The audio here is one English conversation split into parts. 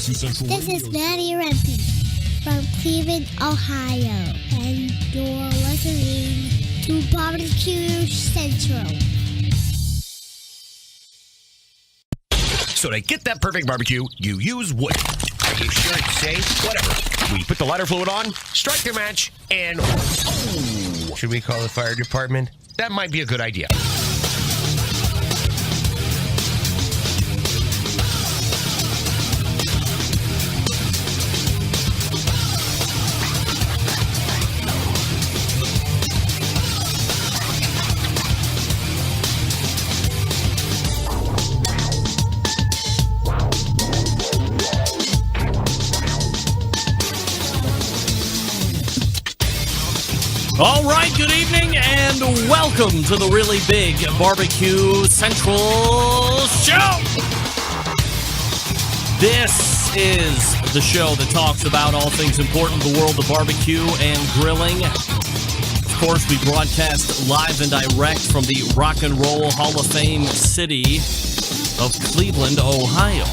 This is Maddie Rempe from Cleveland, Ohio, and you're listening to Barbecue Central. So to get that perfect barbecue, you use wood. Are you sure it's safe? Whatever. We put the lighter fluid on, strike the match, and oh, should we call the fire department? That might be a good idea. All right, good evening, and welcome to the really big Barbecue Central Show. This is the show that talks about all things important in the world of barbecue and grilling. Of course, we broadcast live and direct from the Rock and Roll Hall of Fame city of Cleveland, Ohio.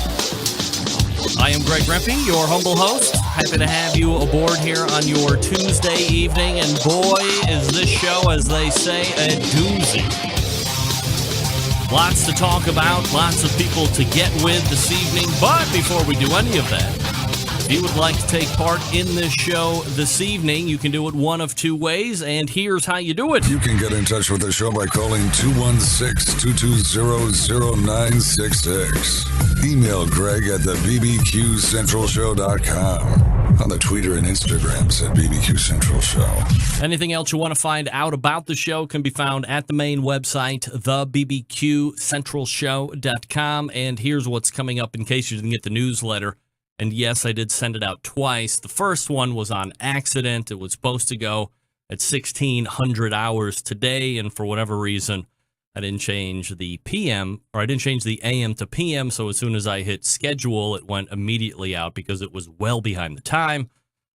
I am Greg Rempe, your humble host. Happy to have you aboard here on your Tuesday evening. And boy, is this show, as they say, a doozy. Lots to talk about, lots of people to get with this evening. But before we do any of that, if you would like to take part in this show this evening, you can do it one of two ways, and here's how you do it. You can get in touch with the show by calling 216-220-0966. Email Greg at the bbqcentralshow.com. On the Twitter and Instagrams at BBQ Central Show. Anything else you want to find out about the show can be found at the main website, thebbqcentralshow.com. And here's what's coming up in case you didn't get the newsletter. And yes, I did send it out twice. The first one was on accident. It was supposed to go at 1600 hours today, and for whatever reason, I didn't change the PM, or I didn't change the AM to PM, so as soon as I hit schedule, it went immediately out because it was well behind the time.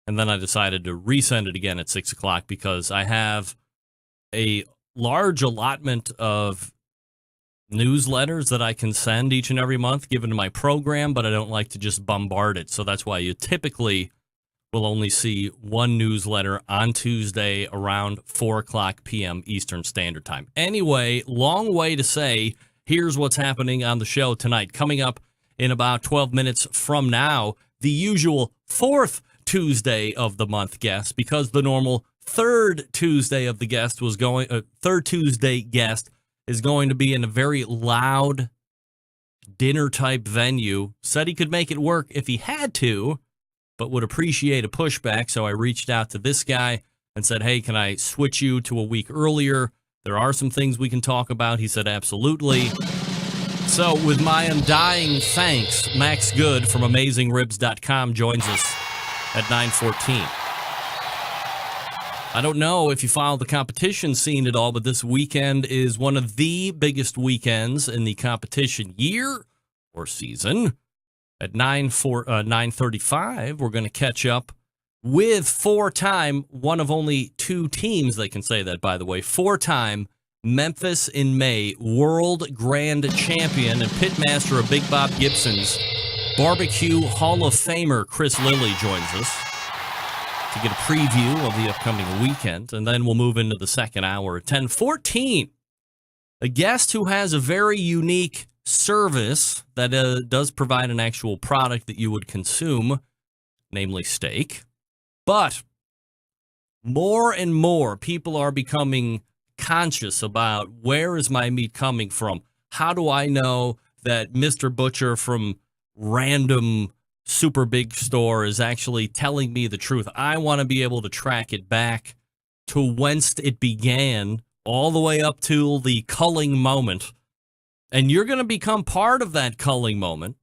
And then I decided to resend it again at 6 o'clock because I have a large allotment of newsletters that I can send each and every month given to my program, but I don't like to just bombard it. So that's why you typically will only see one newsletter on Tuesday around 4 o'clock p.m. Eastern Standard Time. Anyway, long way to say, here's what's happening on the show tonight. Coming up in about 12 minutes from now, the usual fourth Tuesday of the month guest, because the normal third Tuesday guest is going to be in a very loud dinner-type venue. Said he could make it work if he had to, but would appreciate a pushback. So I reached out to this guy and said, hey, can I switch you to a week earlier? There are some things we can talk about. He said, absolutely. So with my undying thanks, Max Good from AmazingRibs.com joins us at 9:14. I don't know if you follow the competition scene at all, but this weekend is one of the biggest weekends in the competition year or season. At 9:35, we're going to catch up with four-time, one of only two teams, they can say that, by the way, four-time Memphis in May World Grand Champion and pitmaster of Big Bob Gibson's Barbecue Hall of Famer Chris Lilly joins us to get a preview of the upcoming weekend, and then we'll move into the second hour at 10:14. A guest who has a very unique service that does provide an actual product that you would consume, namely steak. But more and more people are becoming conscious about where is my meat coming from? How do I know that Mr. Butcher from random super big store is actually telling me the truth? I want to be able to track it back to whence it began all the way up to the culling moment. And you're going to become part of that culling moment.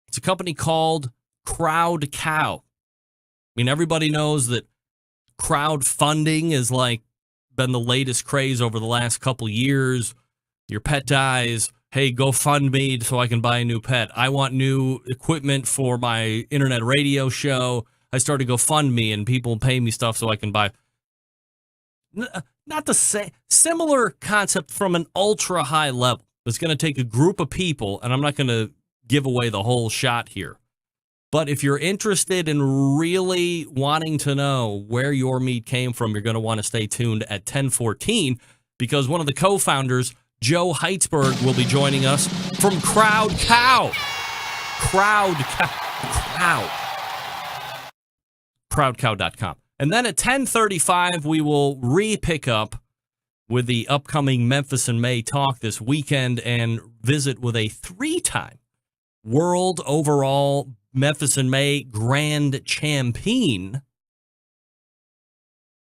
It's a company called Crowd Cow. I mean, everybody knows that crowdfunding is like been the latest craze over the last couple years. Your pet dies. Hey, go fund me so I can buy a new pet. I want new equipment for my internet radio show. I started GoFundMe and people pay me stuff so I can buy. Not the same, similar concept from an ultra high level. It's going to take a group of people, and I'm not going to give away the whole shot here. But if you're interested in really wanting to know where your meat came from, you're going to want to stay tuned at 10:14 because one of the co-founders, Joe Heitzberg, will be joining us from Crowd Cow. Crowdcow.com. And then at 10:35, we will re-pick up with the upcoming Memphis in May talk this weekend and visit with a 3-time world overall Memphis in May grand champion,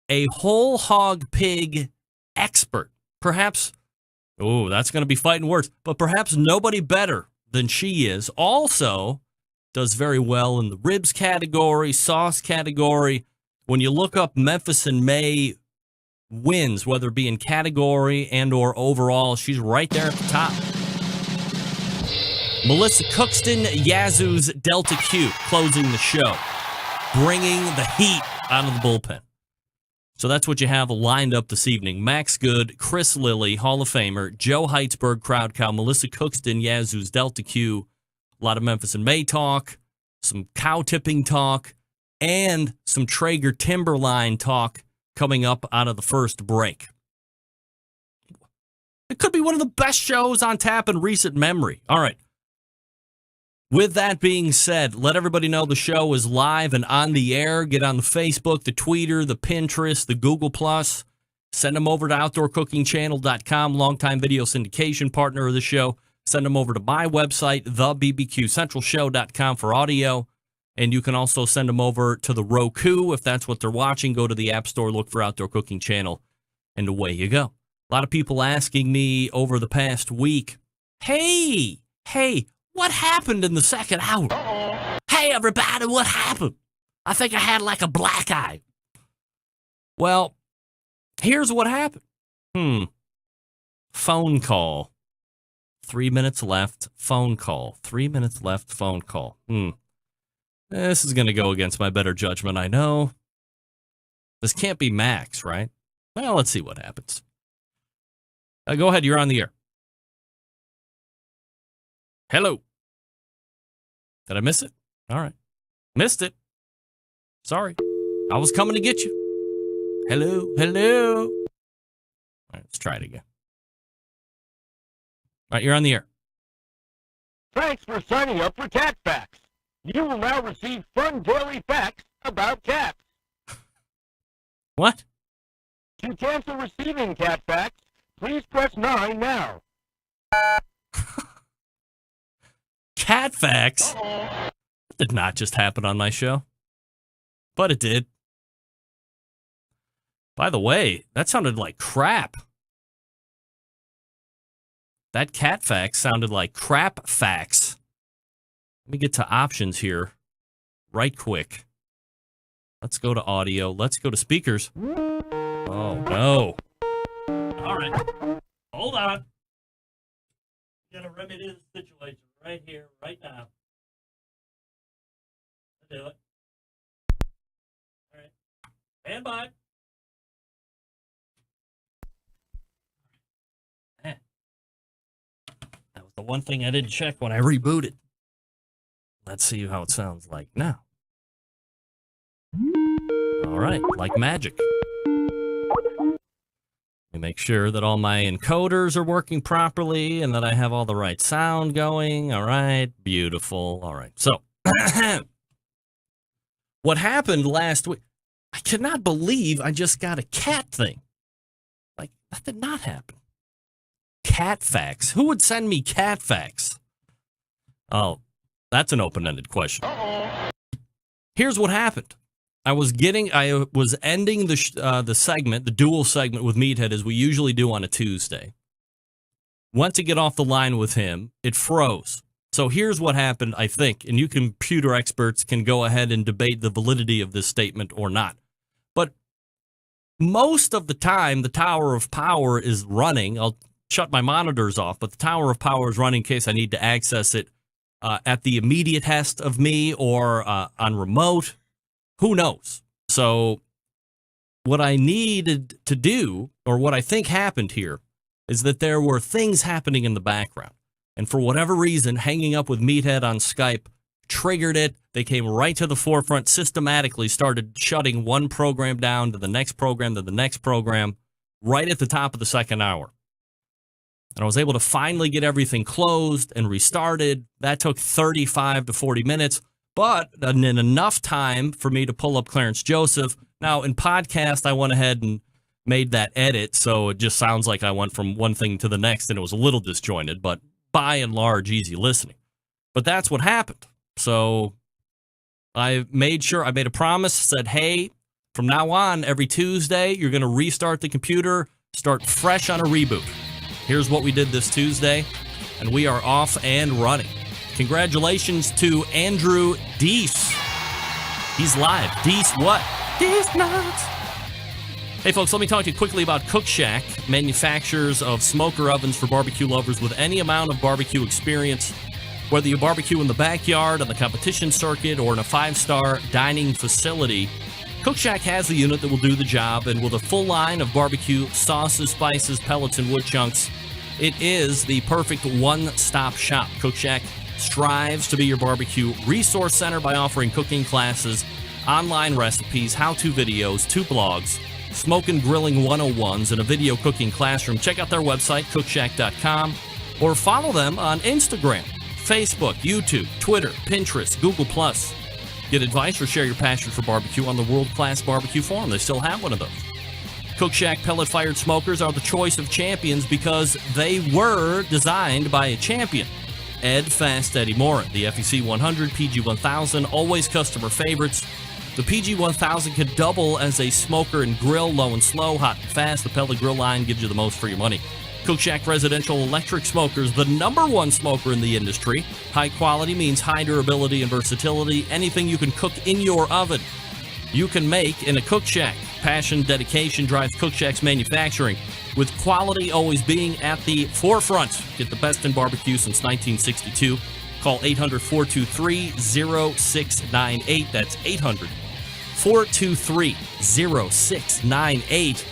a whole hog pig expert. Perhaps, that's going to be fighting words, but perhaps nobody better than she is. Also does very well in the ribs category, sauce category. When you look up Memphis in May wins, whether it be in category and or overall, she's right there at the top. Melissa Cookston, Yazoo's Delta Q, closing the show, bringing the heat out of the bullpen. So that's what you have lined up this evening. Max Good, Chris Lilly, Hall of Famer, Joe Heitzberg, Crowd Cow, Melissa Cookston, Yazoo's Delta Q, a lot of Memphis in May talk, some cow tipping talk, and some Traeger Timberline talk coming up out of the first break. It could be one of the best shows on tap in recent memory. All right. With that being said, let everybody know the show is live and on the air. Get on the Facebook, the Twitter, the Pinterest, the Google+. Send them over to OutdoorCookingChannel.com, longtime video syndication partner of the show. Send them over to my website, thebbqcentralshow.com for audio. And you can also send them over to the Roku. If that's what they're watching, go to the App Store, look for Outdoor Cooking Channel, and away you go. A lot of people asking me over the past week, hey, what happened in the second hour? Hey, everybody, what happened? I think I had like a black eye. Well, here's what happened. Phone call. 3 minutes left, phone call. 3 minutes left, phone call. This is going to go against my better judgment, I know. This can't be Max, right? Well, let's see what happens. Go ahead, you're on the air. Hello. Did I miss it? All right. Missed it. Sorry. I was coming to get you. Hello. All right, let's try it again. All right, you're on the air. Thanks for signing up for Cat Facts. You will now receive fun daily facts about cats. What? To cancel receiving Cat Facts, please press 9 now. Cat Facts? That did not just happen on my show. But it did. By the way, that sounded like crap. That Cat Facts sounded like crap facts. Let me get to options here right quick. Let's go to audio. Let's go to speakers. Oh, no. All right. Hold on. Got to remedy the situation right here, right now. I'll do it. All right. Stand by. Man. That was the one thing I didn't check when I rebooted. Let's see how it sounds like now. All right, like magic. Let me make sure that all my encoders are working properly and that I have all the right sound going. All right, beautiful. All right, so what happened last week? I cannot believe I just got a cat thing. Like, that did not happen. Cat Facts. Who would send me Cat Facts? Oh. That's an open-ended question. Here's what happened. I was ending the segment, the dual segment with Meathead, as we usually do on a Tuesday. Went to get off the line with him. It froze. So here's what happened, I think, and you computer experts can go ahead and debate the validity of this statement or not. But most of the time, the Tower of Power is running. I'll shut my monitors off, but the Tower of Power is running in case I need to access it at the immediate test of me or on remote. Who knows? So what I needed to do, or what I think happened here, is that there were things happening in the background. And for whatever reason, hanging up with Meathead on Skype triggered it. They came right to the forefront, systematically started shutting one program down to the next program to the next program right at the top of the second hour. And I was able to finally get everything closed and restarted. That took 35 to 40 minutes, but in enough time for me to pull up Clarence Joseph. Now, in podcast, I went ahead and made that edit, so it just sounds like I went from one thing to the next, and it was a little disjointed, but by and large, easy listening. But that's what happened. So I made a promise, said, hey, from now on, every Tuesday, you're going to restart the computer, start fresh on a reboot. Here's what we did this Tuesday, and we are off and running. Congratulations to Andrew Deese. He's live. Deese what? Deese nuts. Hey, folks, let me talk to you quickly about Cook Shack, manufacturers of smoker ovens for barbecue lovers with any amount of barbecue experience. Whether you barbecue in the backyard, on the competition circuit, or in a 5-star dining facility, Cook Shack has the unit that will do the job, and with a full line of barbecue sauces, spices, pellets, and wood chunks, it is the perfect one-stop shop. Cook Shack strives to be your barbecue resource center by offering cooking classes, online recipes, how-to videos, 2 blogs, smoke and grilling 101s, and a video cooking classroom. Check out their website, cookshack.com, or follow them on Instagram, Facebook, YouTube, Twitter, Pinterest, Google+. Get advice or share your passion for barbecue on the World Class Barbecue Forum. They still have one of those. Cook Shack pellet-fired smokers are the choice of champions because they were designed by a champion, Ed Fast Eddie Morin. The FEC 100, PG 1000, always customer favorites. The PG 1000 can double as a smoker and grill, low and slow, hot and fast. The pellet grill line gives you the most for your money. Cook Shack Residential Electric Smokers, the #1 smoker in the industry. High quality means high durability and versatility. Anything you can cook in your oven, you can make in a Cook Shack. Passion, dedication drives Cook Shack's manufacturing, with quality always being at the forefront. Get the best in barbecue since 1962. Call 800-423-0698. That's 800-423-0698.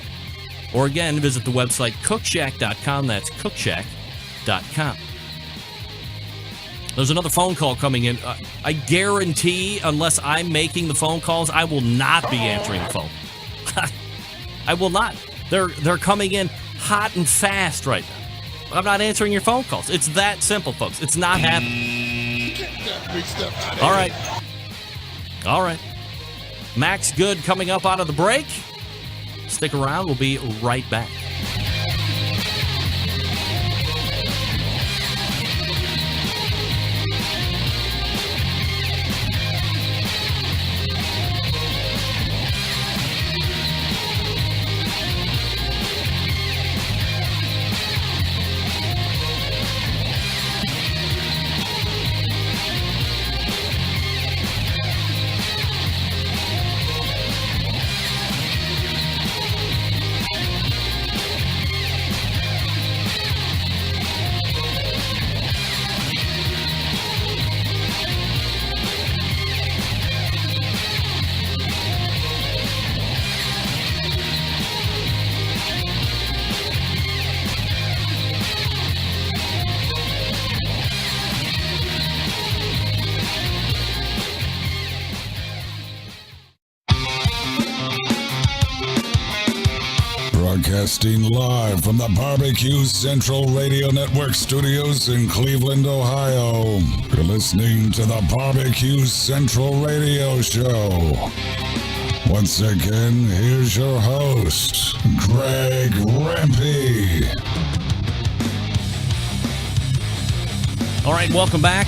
Or again, visit the website cookshack.com. That's cookshack.com. There's another phone call coming in. I guarantee, unless I'm making the phone calls, I will not be answering the phone. I will not. They're coming in hot and fast right now. I'm not answering your phone calls. It's that simple, folks. It's not happening. All right. All right. Max Good coming up out of the break. Stick around. We'll be right back. Broadcasting live from the Barbecue Central Radio Network studios in Cleveland, Ohio. You're listening to the Barbecue Central Radio Show. Once again, here's your host, Greg Rempe. All right, welcome back.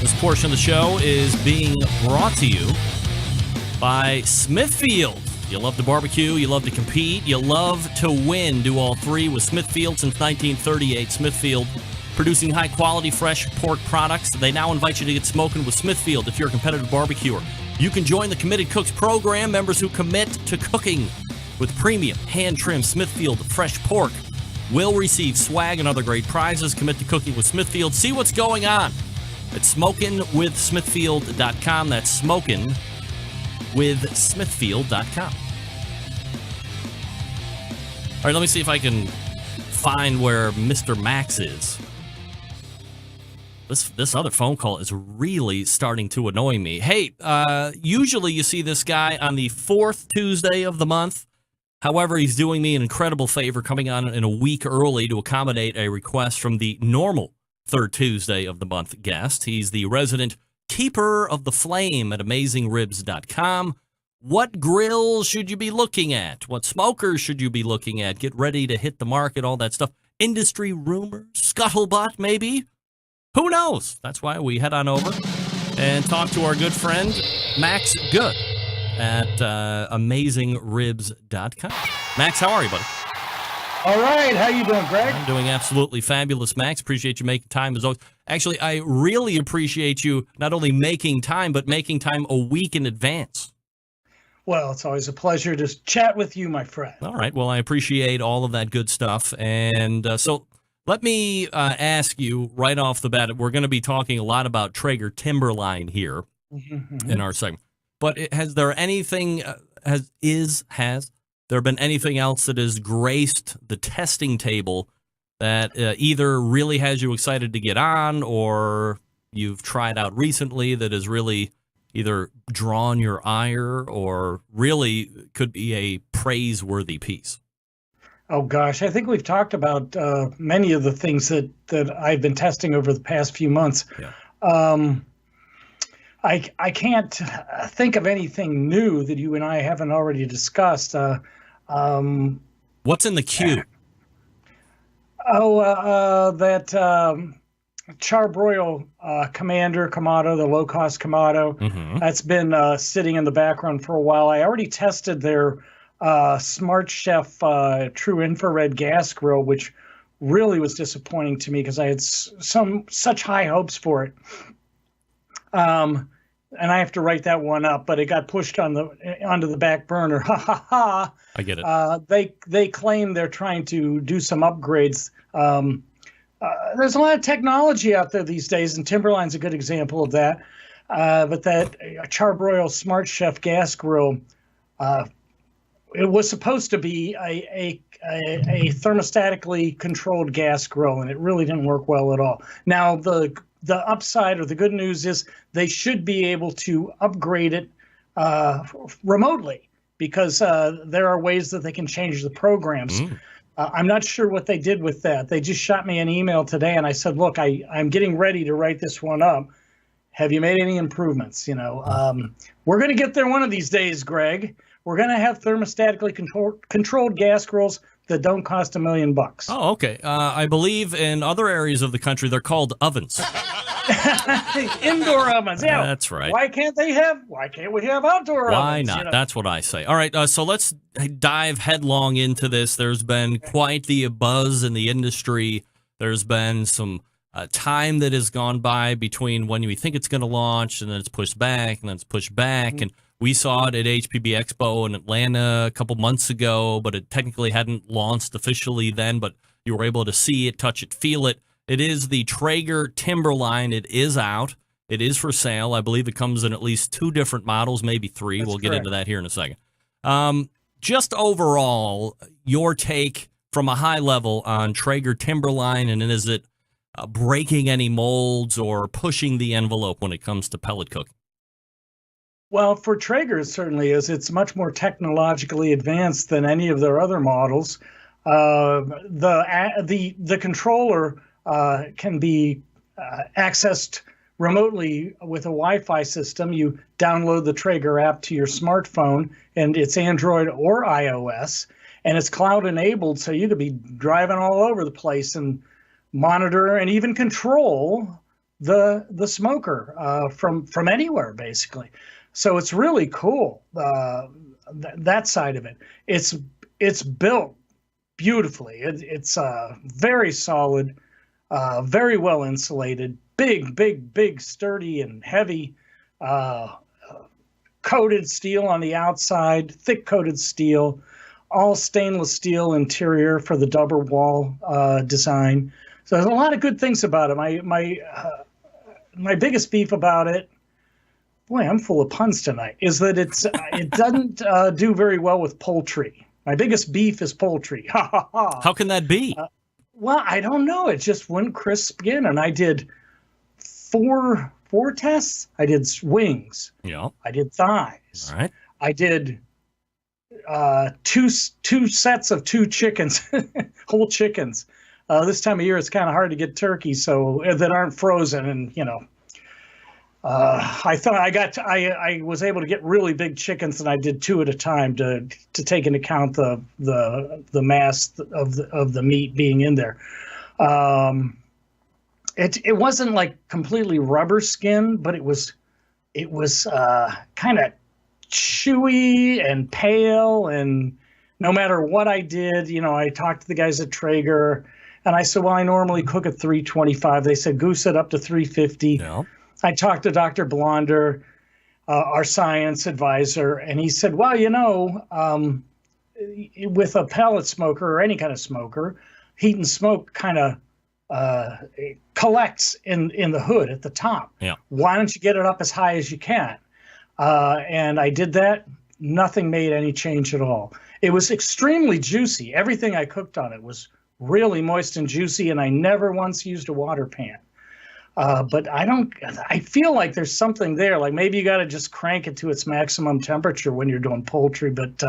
This portion of the show is being brought to you by Smithfield. You love to barbecue, you love to compete, you love to win. Do all three with Smithfield since 1938. Smithfield, producing high-quality, fresh pork products. They now invite you to get smoking with Smithfield if you're a competitive barbecuer. You can join the Committed Cooks program, members who commit to cooking with premium, hand-trimmed Smithfield fresh pork will receive swag and other great prizes. Commit to cooking with Smithfield. See what's going on at smokinwithsmithfield.com. That's smokinwithsmithfield.com. All right, let me see if I can find where Mr. Max is. This other phone call is really starting to annoy me. Hey, usually you see this guy on the 4th Tuesday of the month. However, he's doing me an incredible favor coming on in a week early to accommodate a request from the normal 3rd Tuesday of the month guest. He's the resident keeper of the flame at AmazingRibs.com. What grills should you be looking at? What smokers should you be looking at? Get ready to hit the market, all that stuff. Industry rumors, scuttlebutt maybe? Who knows? That's why we head on over and talk to our good friend, Max Good at AmazingRibs.com. Max, how are you, buddy? All right. How you doing, Greg? I'm doing absolutely fabulous, Max. Appreciate you making time as always. Actually, I really appreciate you not only making time, but making time a week in advance. Well, it's always a pleasure to chat with you, my friend. All right. Well, I appreciate all of that good stuff. And so let me ask you right off the bat, we're going to be talking a lot about Traeger Timberline here in our segment. But has there anything, has there been anything else that has graced the testing table that either really has you excited to get on or you've tried out recently that has really either drawn your ire or really could be a praiseworthy piece? Oh, gosh. I think we've talked about many of the things that I've been testing over the past few months. Yeah. I can't think of anything new that you and I haven't already discussed. What's in the queue? That Charbroil Commander Kamado, the low-cost Kamado, that's been sitting in the background for a while. I already tested their Smart Chef True Infrared Gas Grill, which really was disappointing to me because I had such high hopes for it. And I have to write that one up, but it got pushed onto the back burner. Ha ha ha! I get it. They claim they're trying to do some upgrades. There's a lot of technology out there these days, and Timberline's a good example of that. But that Charbroil Smart Chef Gas Grill, it was supposed to be a thermostatically controlled gas grill, and it really didn't work well at all. Now, the upside or the good news is they should be able to upgrade it remotely because there are ways that they can change the programs. I'm not sure what they did with that. They just shot me an email today, and I said, look, I'm getting ready to write this one up. Have you made any improvements? We're going to get there one of these days, Greg. We're going to have thermostatically controlled gas grills that don't cost $1 million. Oh, okay. I believe in other areas of the country, they're called ovens. Indoor ovens, yeah. That's right. Why can't we have outdoor ovens? Why not? That's what I say. All right, so let's dive headlong into this. There's been quite the buzz in the industry. There's been some time that has gone by between when we think it's going to launch and then it's pushed back and then it's pushed back. And we saw it at HPB Expo in Atlanta a couple months ago, but it technically hadn't launched officially then, but you were able to see it, touch it, feel it. It is the Traeger Timberline. It is out. It is for sale. I believe it comes in at least 2 different models, maybe 3. That's we'll correct. get into that here in a second. Just overall, your take from a high level on Traeger Timberline, and is it breaking any molds or pushing the envelope when it comes to pellet cooking? Well, for Traeger, it certainly is. It's much more technologically advanced than any of their other models. The controller can be accessed remotely with a Wi-Fi system. You download the Traeger app to your smartphone, and it's Android or iOS, and it's cloud enabled, so you could be driving all over the place and monitor and even control the smoker from anywhere, basically. So it's really cool, that side of it. It's built beautifully. It's very solid, very well insulated, big, sturdy and heavy, coated steel on the outside, thick coated steel, all stainless steel interior for the double wall design. So there's a lot of good things about it. My biggest beef about it, boy, I'm full of puns tonight, is that it doesn't do very well with poultry. My biggest beef is poultry. Ha ha ha. How can that be? Well, I don't know. It just wouldn't crisp in, and I did four tests. I did wings. Yeah. I did thighs. All right. I did two sets of 2 chickens, whole chickens. This time of year, it's kind of hard to get turkey, so that aren't frozen. And I thought I was able to get really big chickens, and I did 2 at a time to take into account the mass of the meat being in there. It wasn't like completely rubber skin, but it was kind of chewy and pale, and no matter what I did, I talked to the guys at Traeger, and I said, well, I normally cook at 325. They said goose it up to 350. Yeah. I talked to Dr. Blonder, our science advisor, and he said, well, with a pellet smoker or any kind of smoker, heat and smoke kind of collects in the hood at the top. Yeah. Why don't you get it up as high as you can? And I did that. Nothing made any change at all. It was extremely juicy. Everything I cooked on it was really moist and juicy, and I never once used a water pan. But I feel like there's something there. Like maybe you got to just crank it to its maximum temperature when you're doing poultry. But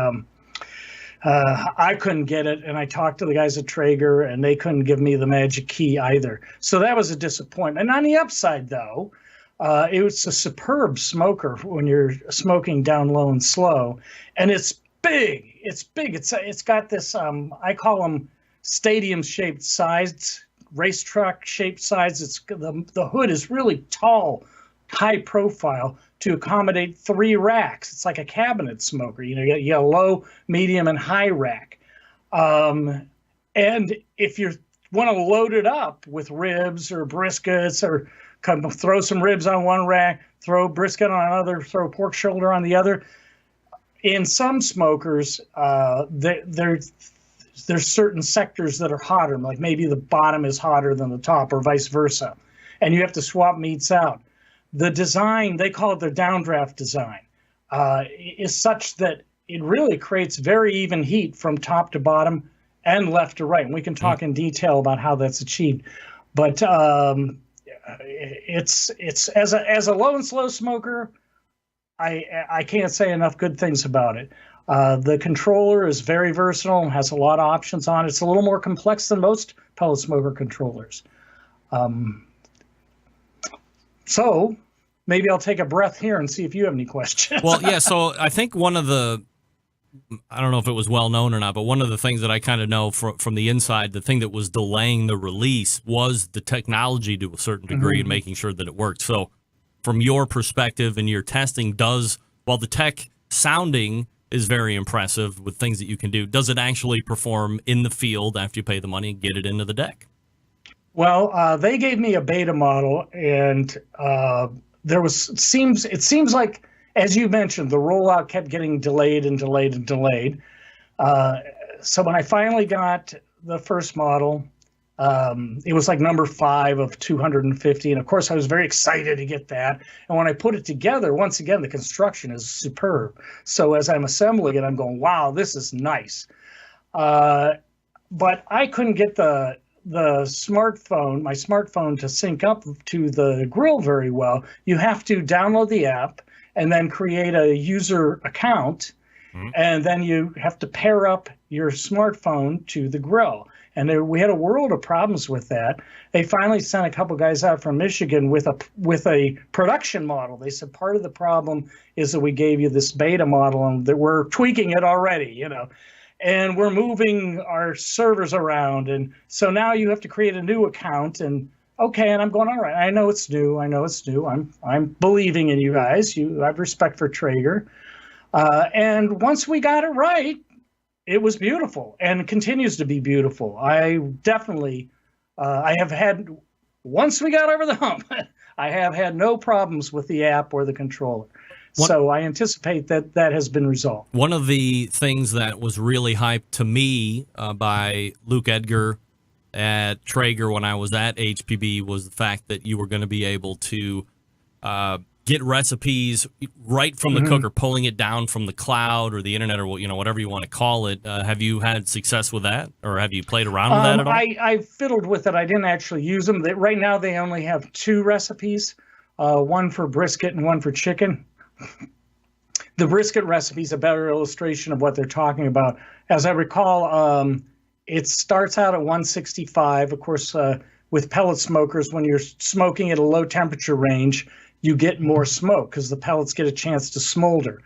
I couldn't get it. And I talked to the guys at Traeger, and they couldn't give me the magic key either. So that was a disappointment. And on the upside, though, it was a superb smoker when you're smoking down low and slow. And it's big. It's big. It's got this, I call them stadium-shaped sides, racetrack-shaped sides. It's the hood is really tall, high profile to accommodate 3 racks. It's like a cabinet smoker. You got a low, medium, and high rack. And if you want to load it up with ribs or briskets, or throw some ribs on one rack, throw brisket on another, throw pork shoulder on the other. In some smokers, there's certain sectors that are hotter, like maybe the bottom is hotter than the top or vice versa, and you have to swap meats out. The design, they call it their downdraft design, is such that it really creates very even heat from top to bottom and left to right. And we can talk in detail about how that's achieved. But it's as a low and slow smoker, I can't say enough good things about it. The controller is very versatile and has a lot of options on it. It's a little more complex than most pellet smoker controllers. So maybe I'll take a breath here and see if you have any questions. Well, yeah, so I think I don't know if it was well known or not, but one of the things that I kind of know from the inside, the thing that was delaying the release was the technology to a certain degree and making sure that it worked. So from your perspective and your testing, while the tech sounding is very impressive with things that you can do, does it actually perform in the field after you pay the money and get it into the deck? Well, they gave me a beta model, and it seems like, as you mentioned, the rollout kept getting delayed and delayed and delayed. So when I finally got the first model, it was like number 5 of 250. And of course, I was very excited to get that. And when I put it together, once again, the construction is superb. So as I'm assembling it, I'm going, wow, this is nice. But I couldn't get my smartphone to sync up to the grill very well. You have to download the app and then create a user account. And then you have to pair up your smartphone to the grill. And we had a world of problems with that. They finally sent a couple guys out from Michigan with a production model. They said part of the problem is that we gave you this beta model and that we're tweaking it already, and we're moving our servers around. And so now you have to create a new account. And okay, and I'm going, all right, I know it's new. I'm believing in you guys. I have respect for Traeger. And once we got it right, it was beautiful and continues to be beautiful. I definitely, once we got over the hump, I have had no problems with the app or the controller. So I anticipate that has been resolved. One of the things that was really hyped to me by Luke Edgar at Traeger when I was at HPB was the fact that you were going to be able to get recipes right from the cooker, pulling it down from the cloud or the internet or whatever you want to call it. Have you had success with that, or have you played around with that at all? I fiddled with it. I didn't actually use them. Right now they only have 2 recipes, one for brisket and one for chicken. The brisket recipe is a better illustration of what they're talking about. As I recall, it starts out at 165. Of course, with pellet smokers, when you're smoking at a low temperature range, you get more smoke because the pellets get a chance to smolder.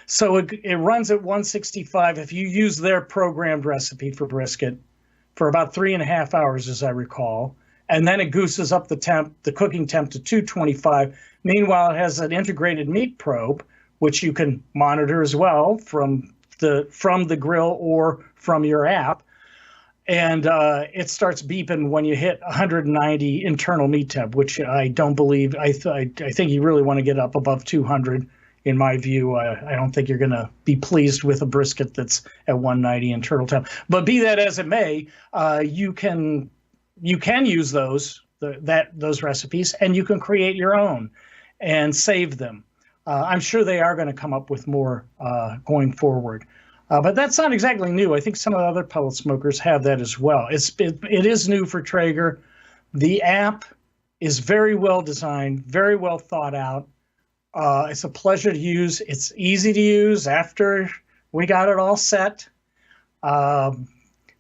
So it runs at 165 if you use their programmed recipe for brisket for about 3.5 hours, as I recall. And then it gooses up the cooking temp to 225. Meanwhile, it has an integrated meat probe, which you can monitor as well from the grill or from your app. And it starts beeping when you hit 190 internal meat temp, which I don't believe. I think you really want to get up above 200. In my view, I don't think you're going to be pleased with a brisket that's at 190 internal temp. But be that as it may, you can use those recipes, and you can create your own and save them. I'm sure they are going to come up with more going forward. But that's not exactly new. I think some of the other pellet smokers have that as well. It is new for Traeger. The app is very well designed, very well thought out. It's a pleasure to use. It's easy to use after we got it all set.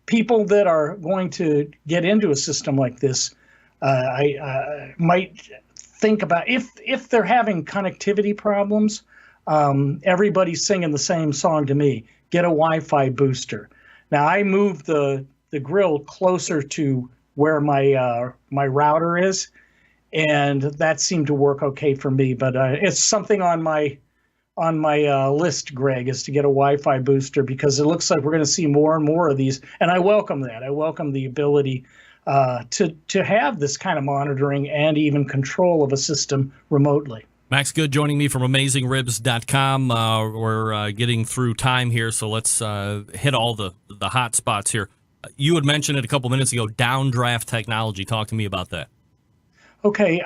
People that are going to get into a system like this, I might think about if they're having connectivity problems. Everybody's singing the same song to me. Get a Wi-Fi booster. Now I moved the grill closer to where my router is, and that seemed to work okay for me. But it's something on my list, Greg, is to get a Wi-Fi booster, because it looks like we're going to see more and more of these, and I welcome that. I welcome the ability to have this kind of monitoring and even control of a system remotely. Max Good joining me from AmazingRibs.com. We're getting through time here, so let's hit all the hot spots here. You had mentioned it a couple minutes ago, downdraft technology. Talk to me about that. Okay.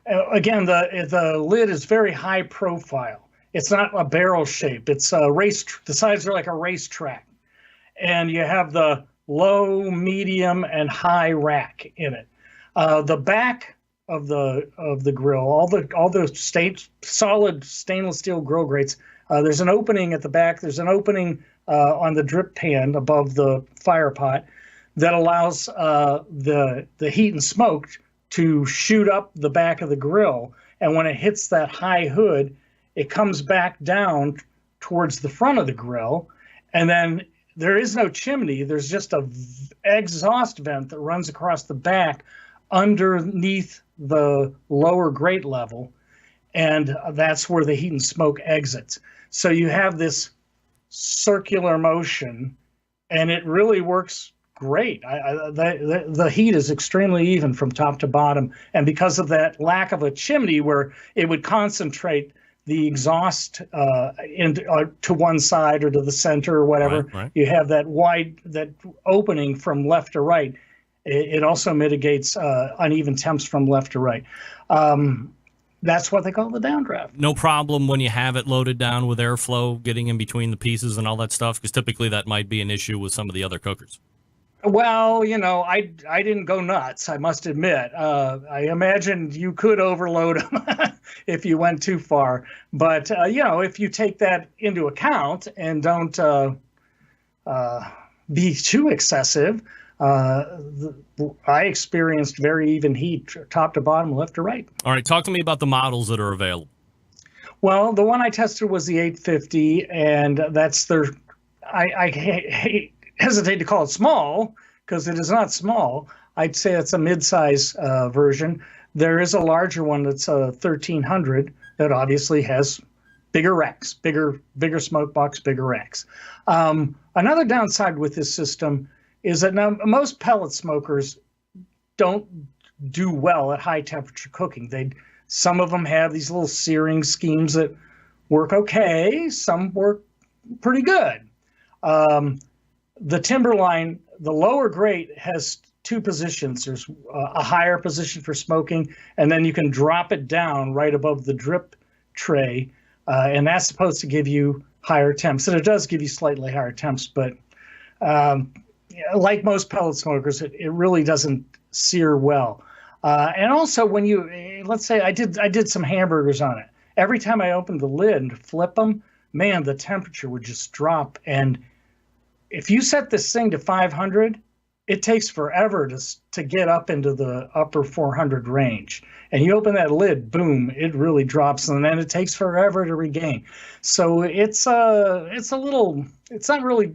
Again, the lid is very high profile. It's not a barrel shape. It's the sides are like a racetrack, and you have the low, medium, and high rack in it. The back of the grill, all the solid stainless steel grill grates. There's an opening at the back. There's an opening on the drip pan above the fire pot that allows the heat and smoke to shoot up the back of the grill. And when it hits that high hood, it comes back down towards the front of the grill. And then there is no chimney. There's just a exhaust vent that runs across the back underneath the lower grate level, and that's where the heat and smoke exits. So you have this circular motion, and it really works great. The heat is extremely even from top to bottom, and because of that lack of a chimney where it would concentrate the exhaust to one side or to the center or whatever, right. You have that opening from left to right. It also mitigates uneven temps from left to right. That's what they call the downdraft. No problem when you have it loaded down with airflow, getting in between the pieces and all that stuff, because typically that might be an issue with some of the other cookers. Well, I didn't go nuts, I must admit. I imagined you could overload them if you went too far. But, if you take that into account and don't be too excessive, I experienced very even heat, top to bottom, left to right. All right, talk to me about the models that are available. Well, the one I tested was the 850, and that's their. I hesitate to call it small because it is not small. I'd say it's a mid-size version. There is a larger one that's a 1300 that obviously has bigger racks, bigger smoke box, bigger racks. Another downside with this system is that now most pellet smokers don't do well at high temperature cooking. Some of them have these little searing schemes that work okay. Some work pretty good. The Timberline, the lower grate has two positions. There's a higher position for smoking, and then you can drop it down right above the drip tray, and that's supposed to give you higher temps. And it does give you slightly higher temps, but like most pellet smokers, it really doesn't sear well. And also, when you, let's say I did some hamburgers on it. Every time I opened the lid and flip them, man, the temperature would just drop. And if you set this thing to 500, it takes forever to get up into the upper 400 range. And you open that lid, boom, it really drops, and then it takes forever to regain. So it's not really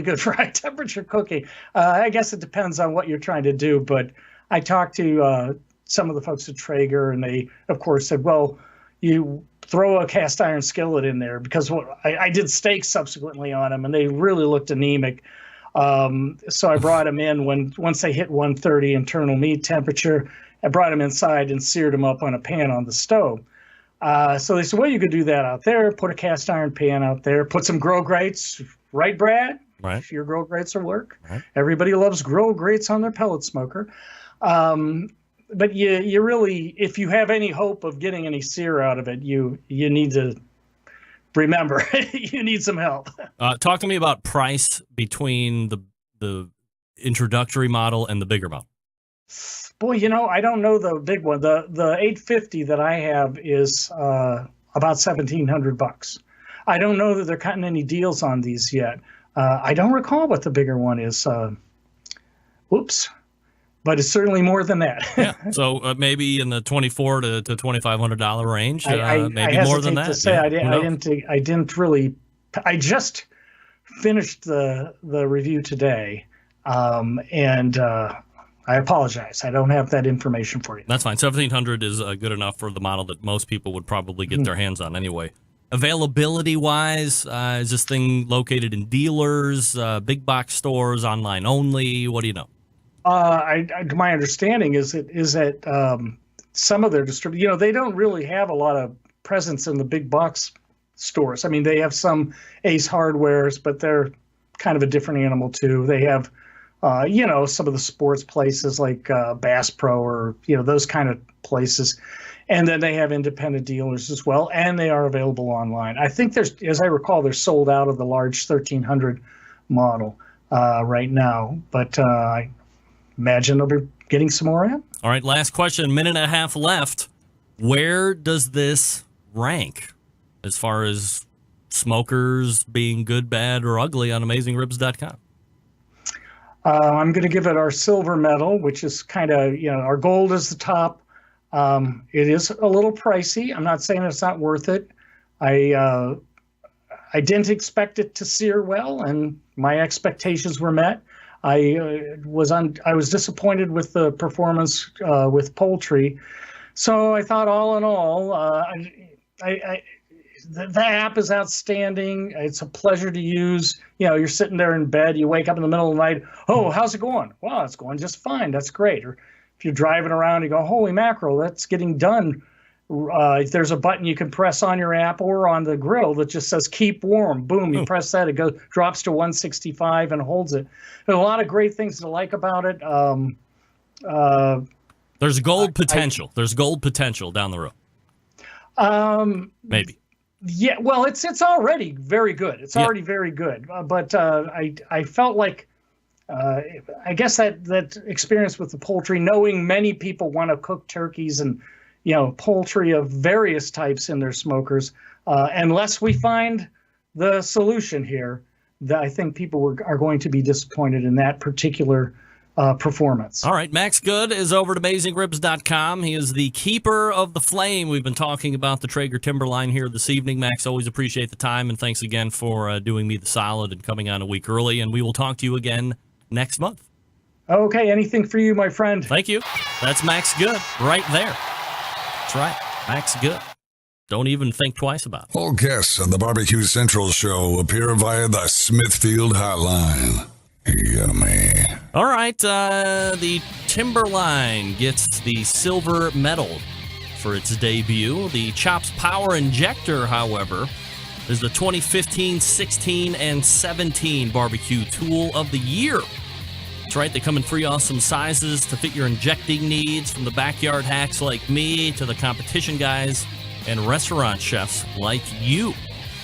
good for high temperature cooking. I guess it depends on what you're trying to do, but I talked to some of the folks at Traeger, and they, of course, said, well, you throw a cast iron skillet in there, because I did steaks subsequently on them, and they really looked anemic. So I brought them in once they hit 130 internal meat temperature. I brought them inside and seared them up on a pan on the stove. So they said, well, you could do that out there, put a cast iron pan out there, put some grill grates, right, Brad? Right. Your grill grates will work. Right. Everybody loves grill grates on their pellet smoker. But you really, if you have any hope of getting any sear out of it, you need to remember, you need some help. Talk to me about price between the introductory model and the bigger model. Boy, I don't know the big one. The 850 that I have is about $1,700. I don't know that they're cutting any deals on these yet. I don't recall what the bigger one is. But it's certainly more than that. Yeah, so maybe in the $2,400 to $2,500 range. Maybe I more than that. To say, yeah, I didn't really. I just finished the review today, and I apologize. I don't have that information for you. That's fine. 1,700 is good enough for the model that most people would probably get their hands on anyway. Availability wise, is this thing located in dealers, big box stores, online only? What do you know? My understanding is that some of their distributors, they don't really have a lot of presence in the big box stores. I mean, they have some Ace Hardwares, but they're kind of a different animal too. They have, some of the sports places like Bass Pro or those kind of places, and then they have independent dealers as well, and they are available online. I think as I recall, they're sold out of the large 1300 model right now, but I imagine they'll be getting some more in. All right, last question, minute and a half left. Where does this rank as far as smokers being good, bad, or ugly on AmazingRibs.com? I'm going to give it our silver medal, which is kind of, our gold is the top. It is a little pricey. I'm not saying it's not worth it. I didn't expect it to sear well, and my expectations were met. I was disappointed with the performance with poultry, so I thought all in all, the app is outstanding. It's a pleasure to use. You're sitting there in bed, you wake up in the middle of the night. Oh, how's it going? Well, it's going just fine. That's great. Or if you're driving around, you go, holy mackerel, that's getting done. There's a button you can press on your app or on the grill that just says keep warm. Boom, you press that, it drops to 165 and holds it. There's a lot of great things to like about it. There's gold potential. There's gold potential down the road. Maybe. Yeah, well, it's already very good. It's already very good. But I felt like, I guess that experience with the poultry, knowing many people want to cook turkeys and poultry of various types in their smokers. Unless we find the solution here, I think people are going to be disappointed in that particular performance. All right, Max Good is over at AmazingRibs.com. He is the keeper of the flame. We've been talking about the Traeger Timberline here this evening. Max, always appreciate the time, and thanks again for doing me the solid and coming on a week early, and we will talk to you again next month. Okay, anything for you, my friend. Thank you. That's Max Good right there. That's right, Max Good. Don't even think twice about it. All guests on the Barbecue Central show appear via the Smithfield Hotline. Yummy. All right, the Timberline gets the silver medal for its debut. The Chops Power Injector, however, is the 2015, 16, and 17 barbecue tool of the year. That's right, they come in 3 awesome sizes to fit your injecting needs, from the backyard hacks like me to the competition guys and restaurant chefs like you.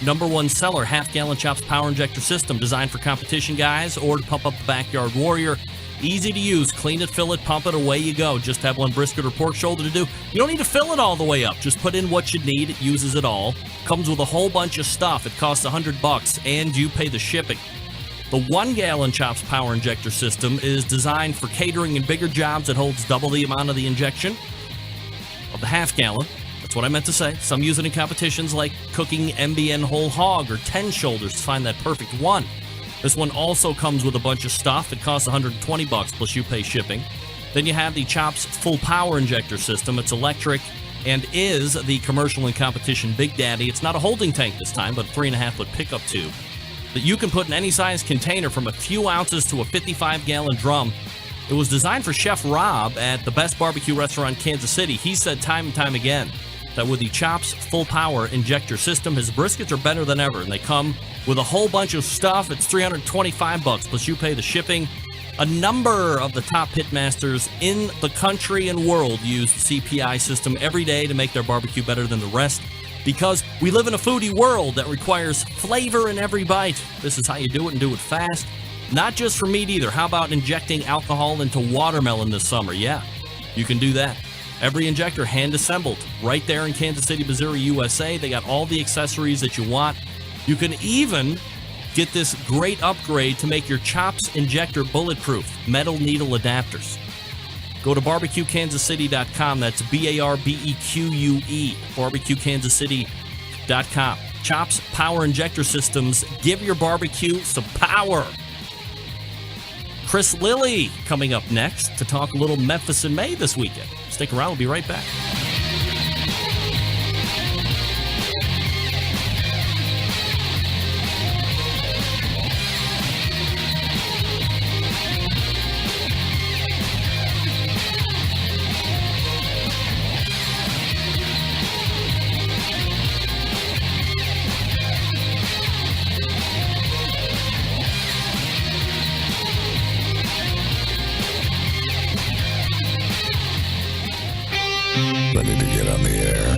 #1 seller, half-gallon Chops Power Injector System, designed for competition guys or to pump up the backyard warrior. Easy to use. Clean it, fill it, pump it, away you go. Just have one brisket or pork shoulder to do. You don't need to fill it all the way up. Just put in what you need. It uses it all. Comes with a whole bunch of stuff. It costs $100 and you pay the shipping. The 1-gallon Chops Power Injector System is designed for catering and bigger jobs. It holds double the amount of the injection of the half-gallon. That's what I meant to say. Some use it in competitions like cooking MBN whole hog or 10 shoulders to find that perfect one. This one also comes with a bunch of stuff. It costs $120 plus you pay shipping. Then you have the Chops Full Power Injector System. It's electric and is the commercial and competition Big Daddy. It's not a holding tank this time, but a 3.5-foot pickup tube that you can put in any size container from a few ounces to a 55-gallon drum. It was designed for Chef Rob at the Best Barbecue Restaurant in Kansas City. He said time and time again that with the Chops Full Power Injector System, his briskets are better than ever, and they come with a whole bunch of stuff. It's $325 plus you pay the shipping. A number of the top pitmasters in the country and world use the CPI system every day to make their barbecue better than the rest, because we live in a foodie world that requires flavor in every bite. This is how you do it, and do it fast. Not just for meat either. How about injecting alcohol into watermelon this summer? Yeah, you can do that. Every injector hand-assembled right there in Kansas City, Missouri, USA. They got all the accessories that you want. You can even get this great upgrade to make your Chops injector bulletproof. Metal needle adapters. Go to barbecuekansascity.com. That's BARBEQUE. barbecuekansascity.com. Chops Power Injector Systems. Give your barbecue some power. Chris Lilly coming up next to talk a little Memphis in May this weekend. Stick around. We'll be right back. Ready to get on the air?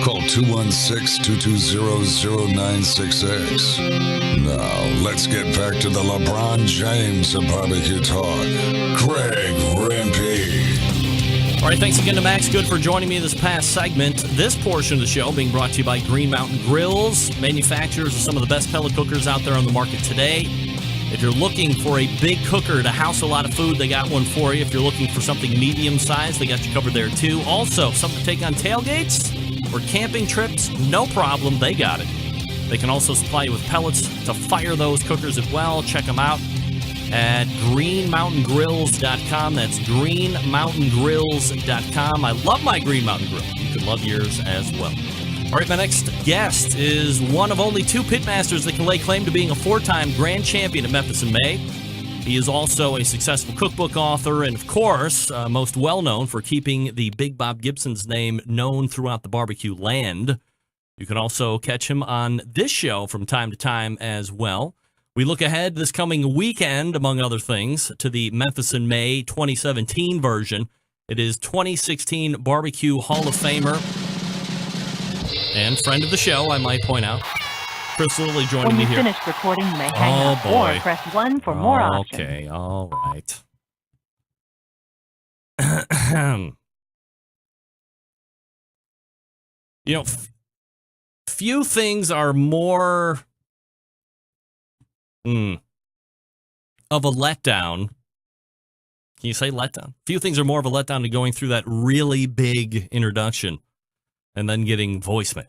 Call 216-220-0966. Now, let's get back to the LeBron James of barbecue talk. Greg Rempe. All right, thanks again to Max Good for joining me this past segment. This portion of the show being brought to you by Green Mountain Grills, manufacturers of some of the best pellet cookers out there on the market today. If you're looking for a big cooker to house a lot of food, they got one for you. If you're looking for something medium-sized, they got you covered there, too. Also, something to take on tailgates or camping trips, no problem, they got it. They can also supply you with pellets to fire those cookers as well. Check them out at greenmountaingrills.com. That's greenmountaingrills.com. I love my Green Mountain Grill. You can love yours as well. All right, my next guest is one of only 2 pitmasters that can lay claim to being a 4-time grand champion at Memphis in May. He is also a successful cookbook author and, of course, most well-known for keeping the Big Bob Gibson's name known throughout the barbecue land. You can also catch him on this show from time to time as well. We look ahead this coming weekend, among other things, to the Memphis in May 2017 version. It is 2016 Barbecue Hall of Famer and friend of the show, I might point out, Chris Lilly joining me here. When you finish recording, you may hang up or press 1 for more options. Okay, all right. You know, few things are more of a letdown. Can you say letdown? Few things are more of a letdown than going through that really big introduction and then getting voicemail.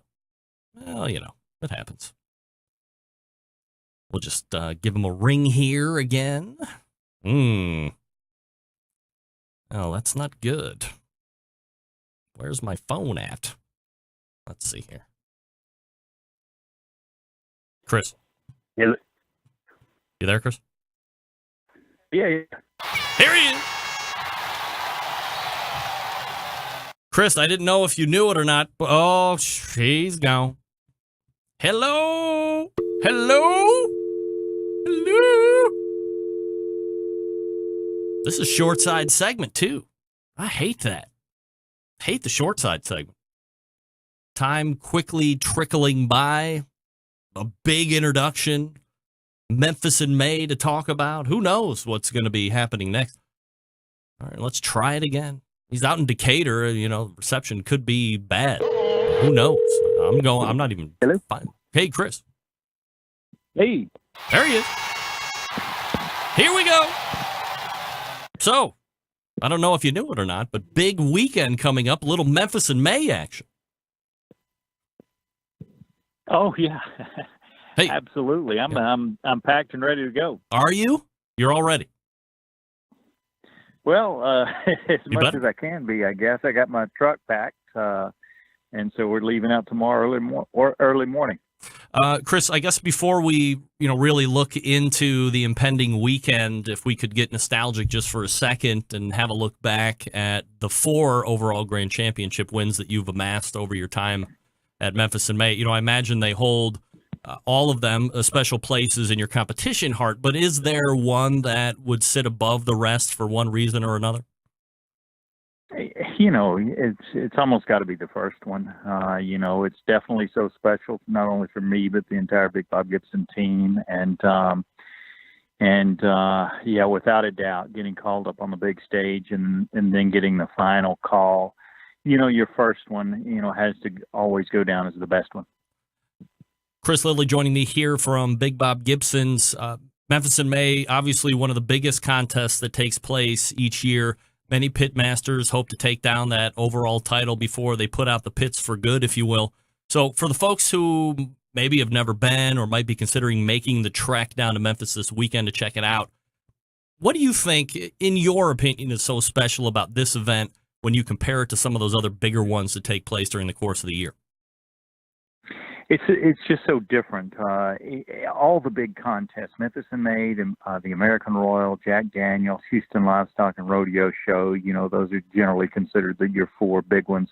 Well, you know, it happens. We'll just give him a ring here again. Oh, that's not good. Where's my phone at? Let's see here. Chris. Yeah. You there, Chris? Yeah. Here he is. Chris, I didn't know if you knew it or not. But oh, he's gone. Hello? Hello? Hello? This is short side segment, too. I hate that. Hate the short side segment. Time quickly trickling by. A big introduction. Memphis in May to talk about. Who knows what's going to be happening next? All right, let's try it again. He's out in Decatur. Reception could be bad. Who knows? I'm not even. Hello? Fine. Hey, Chris. Hey. There he is. Here we go. So, I don't know if you knew it or not, but big weekend coming up. Little Memphis in May action. Oh yeah. Hey. Absolutely. I'm packed and ready to go. Are you? You're all ready. Well, as You much better. as I can be, I guess. I got my truck packed, and so we're leaving out tomorrow early morning. Chris, I guess before we, really look into the impending weekend, if we could get nostalgic just for a second and have a look back at the 4 overall Grand Championship wins that you've amassed over your time at Memphis in May. I imagine they hold all of them special places in your competition heart, but is there one that would sit above the rest for one reason or another? It's almost got to be the first one. It's definitely so special, not only for me, but the entire Big Bob Gibson team. And without a doubt, getting called up on the big stage and then getting the final call, your first one, has to always go down as the best one. Chris Lilly joining me here from Big Bob Gibson's. Memphis in May, obviously one of the biggest contests that takes place each year. Many pit masters hope to take down that overall title before they put out the pits for good, if you will. So for the folks who maybe have never been or might be considering making the trek down to Memphis this weekend to check it out, what do you think, in your opinion, is so special about this event when you compare it to some of those other bigger ones that take place during the course of the year? It's just so different. All the big contests, Memphis in May, the American Royal, Jack Daniels, Houston Livestock and Rodeo Show, those are generally considered your 4 big ones.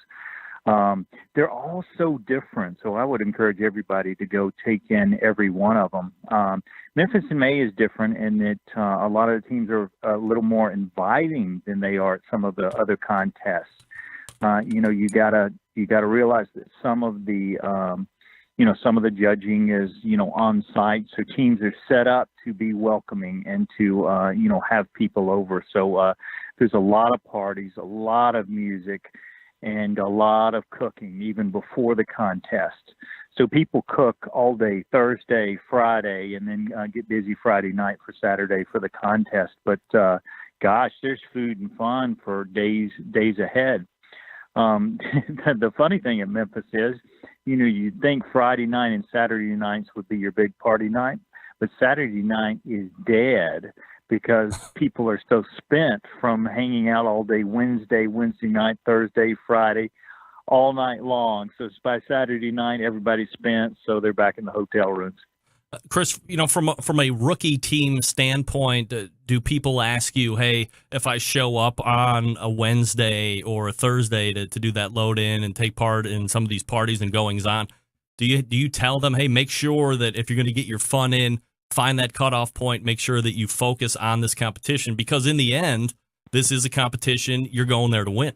They're all so different. So I would encourage everybody to go take in every one of them. Memphis in May is different in that a lot of the teams are a little more inviting than they are at some of the other contests. You gotta realize that some of the judging is, on site. So teams are set up to be welcoming and to, have people over. So there's a lot of parties, a lot of music, and a lot of cooking even before the contest. So people cook all day, Thursday, Friday, and then get busy Friday night for Saturday for the contest. But gosh, there's food and fun for days ahead. The funny thing at Memphis is, you'd think Friday night and Saturday nights would be your big party night, but Saturday night is dead because people are so spent from hanging out all day Wednesday night, Thursday, Friday, all night long. So by Saturday night, everybody's spent, so they're back in the hotel rooms. Chris, from a rookie team standpoint, do people ask you, hey, if I show up on a Wednesday or a Thursday to do that load in and take part in some of these parties and goings on, do you tell them, hey, make sure that if you're going to get your fun in, find that cutoff point, make sure that you focus on this competition, because in the end, this is a competition, you're going there to win.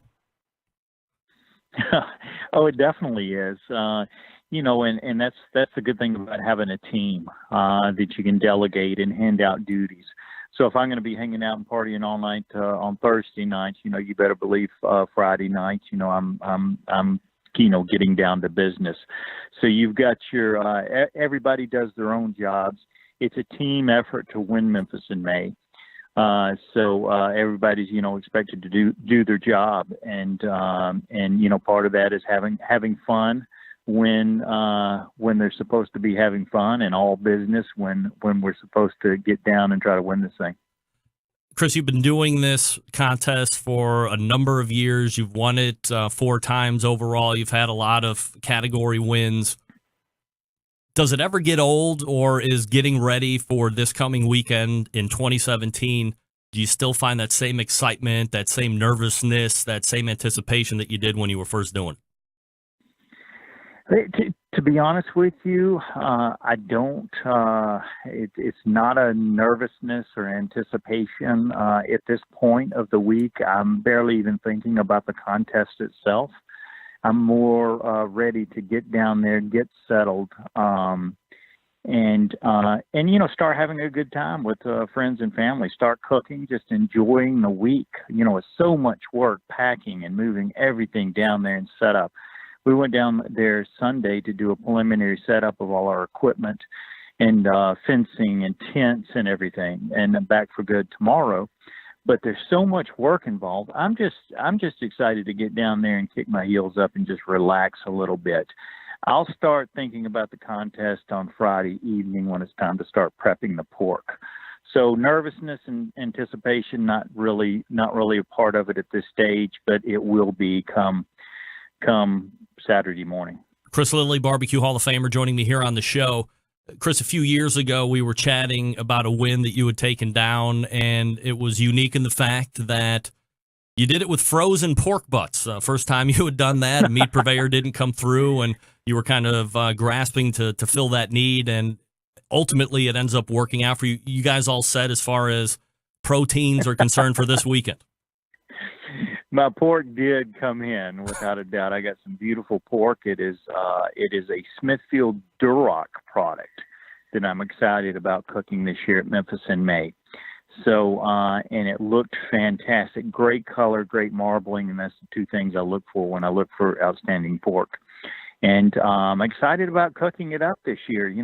Oh, it definitely is. And that's the good thing about having a team that you can delegate and hand out duties. So if I'm going to be hanging out and partying all night on Thursday nights, you better believe Friday nights, I'm getting down to business. So you've got your everybody does their own jobs. It's a team effort to win Memphis in May. So everybody's expected to do their job, and part of that is having fun when they're supposed to be having fun, and all business when we're supposed to get down and try to win this thing. Chris, you've been doing this contest for a number of years. You've won it 4 times overall. You've had a lot of category wins. Does it ever get old, or is getting ready for this coming weekend in 2017, do you still find that same excitement, that same nervousness, that same anticipation that you did when you were first doing it? To be honest with you, I don't. It's not a nervousness or anticipation at this point of the week. I'm barely even thinking about the contest itself. I'm more ready to get down there, get settled, and start having a good time with friends and family. Start cooking, just enjoying the week. It's so much work packing and moving everything down there and set up. We went down there Sunday to do a preliminary setup of all our equipment and fencing and tents and everything, and back for good tomorrow. But there's so much work involved. I'm just excited to get down there and kick my heels up and just relax a little bit. I'll start thinking about the contest on Friday evening when it's time to start prepping the pork. So nervousness and anticipation, not really a part of it at this stage, but it will be come Saturday morning. Chris Lilly, Barbecue Hall of Famer, joining me here on the show. Chris, a few years ago, we were chatting about a win that you had taken down, and it was unique in the fact that you did it with frozen pork butts. First time you had done that, a meat purveyor didn't come through, and you were kind of grasping to fill that need, and ultimately it ends up working out for you. You guys all set as far as proteins are concerned for this weekend? My pork did come in without a doubt. I got some beautiful pork. It is a Smithfield Duroc product that I'm excited about cooking this year at Memphis in May. So, and it looked fantastic. Great color, great marbling, and that's the two things I look for when I look for outstanding pork. And I'm excited about cooking it up this year,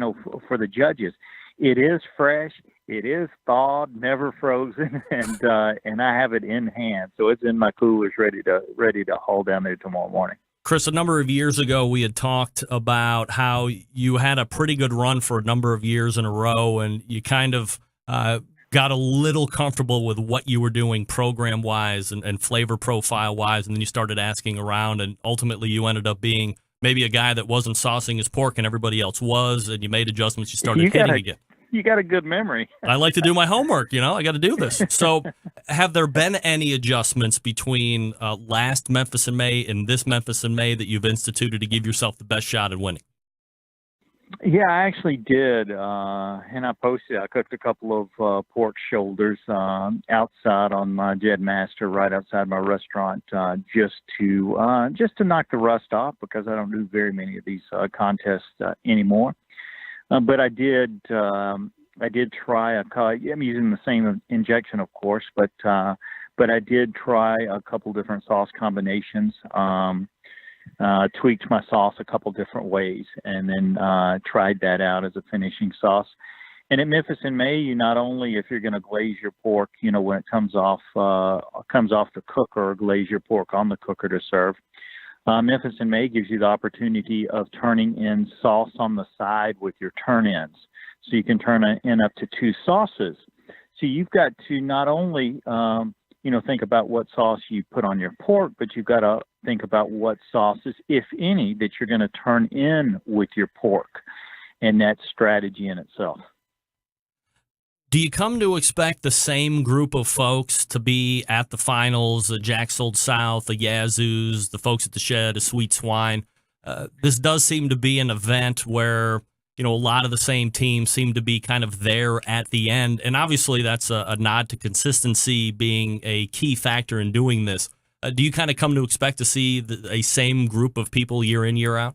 for the judges. It is fresh. It is thawed, never frozen, and I have it in hand, so it's in my coolers, ready to haul down there tomorrow morning. Chris, a number of years ago, we had talked about how you had a pretty good run for a number of years in a row, and you kind of got a little comfortable with what you were doing program-wise and flavor profile-wise, and then you started asking around, and ultimately you ended up being maybe a guy that wasn't saucing his pork and everybody else was, and you made adjustments, you started hitting again. You got a good memory. I like to do my homework, I got to do this. So have there been any adjustments between last Memphis in May and this Memphis in May that you've instituted to give yourself the best shot at winning? Yeah, I actually did. And I posted, I cooked a couple of pork shoulders outside on my Jed Master right outside my restaurant just to knock the rust off, because I don't do very many of these contests anymore. But I did try I'm using the same injection, of course, but I did try a couple different sauce combinations, tweaked my sauce a couple different ways, and then tried that out as a finishing sauce. And at Memphis in May, you not only, if you're going to glaze your pork, when it comes off the cooker, or glaze your pork on the cooker to serve, Memphis in May gives you the opportunity of turning in sauce on the side with your turn-ins. So you can turn in up to 2 sauces. So you've got to not only, think about what sauce you put on your pork, but you've got to think about what sauces, if any, that you're going to turn in with your pork. And that's strategy in itself. Do you come to expect the same group of folks to be at the finals, the Jack's Old South, the Yazoo's, the folks at the Shed, the Sweet Swine? This does seem to be an event where, a lot of the same teams seem to be kind of there at the end. And obviously that's a nod to consistency being a key factor in doing this. Do you kind of come to expect to see a same group of people year in, year out?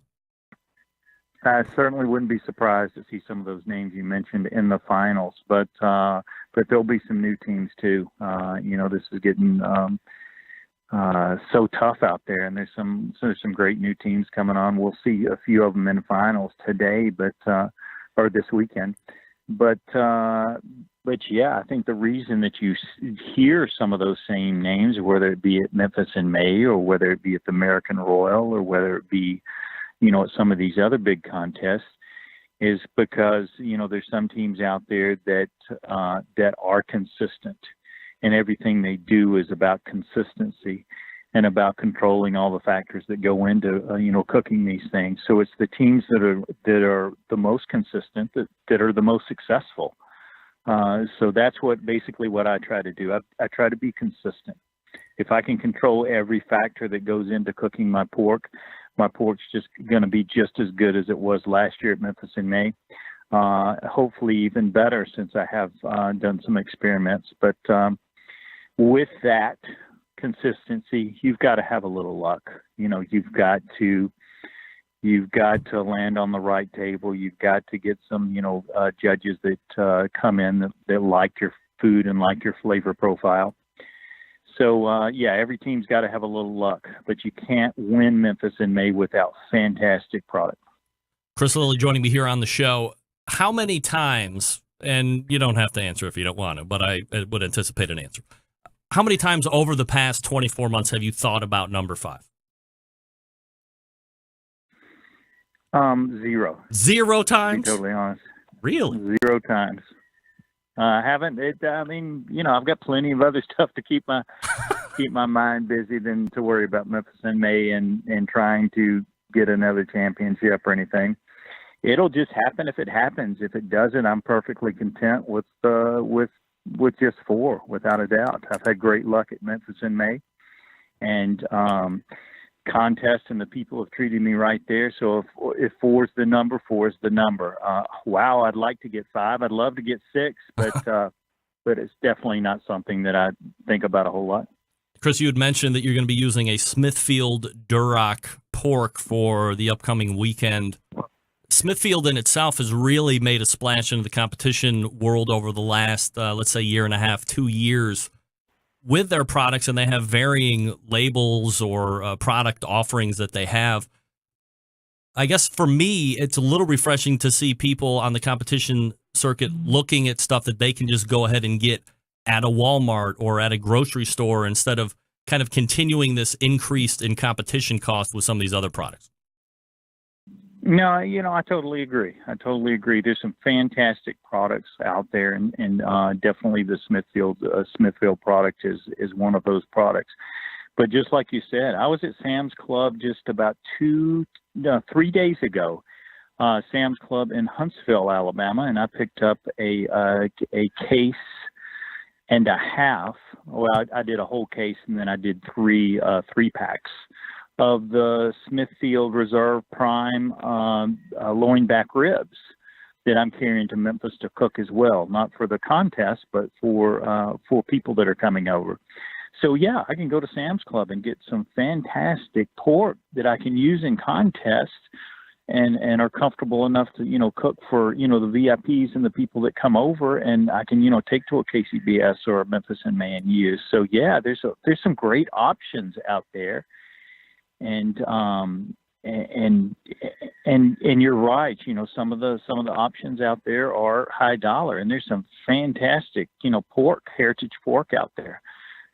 I certainly wouldn't be surprised to see some of those names you mentioned in the finals, but there'll be some new teams too. This is getting so tough out there, and there's some great new teams coming on. We'll see a few of them in finals today, or this weekend. But yeah, I think the reason that you hear some of those same names, whether it be at Memphis in May, or whether it be at the American Royal, or whether it be at some of these other big contests, is because, there's some teams out there that are consistent, and everything they do is about consistency and about controlling all the factors that go into, cooking these things. So it's the teams that are the most consistent, that are the most successful. So that's basically what I try to do. I try to be consistent. If I can control every factor that goes into cooking my pork, my pork's just going to be just as good as it was last year at Memphis in May. Hopefully even better, since I have done some experiments. But with that consistency, you've got to have a little luck. You've got to land on the right table. You've got to get some, judges that come in that like your food and like your flavor profile. So, every team's got to have a little luck, but you can't win Memphis in May without fantastic product. Chris Lilly joining me here on the show. How many times, and you don't have to answer if you don't want to, but I would anticipate an answer. How many times over the past 24 months have you thought about number 5? 0. 0 times? To be totally honest. Really? 0 times. I haven't. I've got plenty of other stuff to keep my mind busy than to worry about Memphis in May and trying to get another championship or anything. It'll just happen if it happens. If it doesn't, I'm perfectly content with just 4, without a doubt. I've had great luck at Memphis in May, and contest, and the people have treated me right there. So if 4 is the number, 4 is the number. Wow, I'd like to get 5. I'd love to get 6, but it's definitely not something that I think about a whole lot. Chris, you had mentioned that you're going to be using a Smithfield Duroc pork for the upcoming weekend. Smithfield in itself has really made a splash into the competition world over the last, let's say, year and a half, 2 years with their products, and they have varying labels or product offerings that they have. I guess for me, it's a little refreshing to see people on the competition circuit looking at stuff that they can just go ahead and get at a Walmart or at a grocery store instead of kind of continuing this increase in competition cost with some of these other products. No, I totally agree. There's some fantastic products out there, and definitely the Smithfield product is one of those products. But just like you said, I was at Sam's Club just about 3 days ago, Sam's Club in Huntsville, Alabama, and I picked up a case and a half. Well, I did a whole case, and then I did 3 packs of the Smithfield Reserve Prime loin back ribs that I'm carrying to Memphis to cook as well, not for the contest, but for people that are coming over. So yeah, I can go to Sam's Club and get some fantastic pork that I can use in contests and are comfortable enough to, cook for, the VIPs and the people that come over, and I can, take to a KCBS or a Memphis in May and use. So yeah, there's some great options out there. And you're right. Some of the options out there are high dollar, and there's some fantastic, heritage pork out there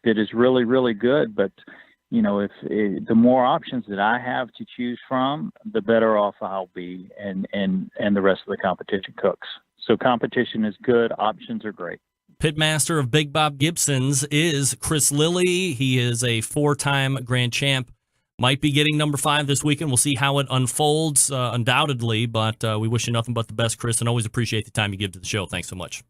that is really, really good. But, if the more options that I have to choose from, the better off I'll be, and the rest of the competition cooks. So competition is good. Options are great. Pitmaster of Big Bob Gibson's is Chris Lilly. He is a 4-time grand champ. Might be getting number 5 this weekend. We'll see how it unfolds, undoubtedly, but we wish you nothing but the best, Chris, and always appreciate the time you give to the show. Thanks so much.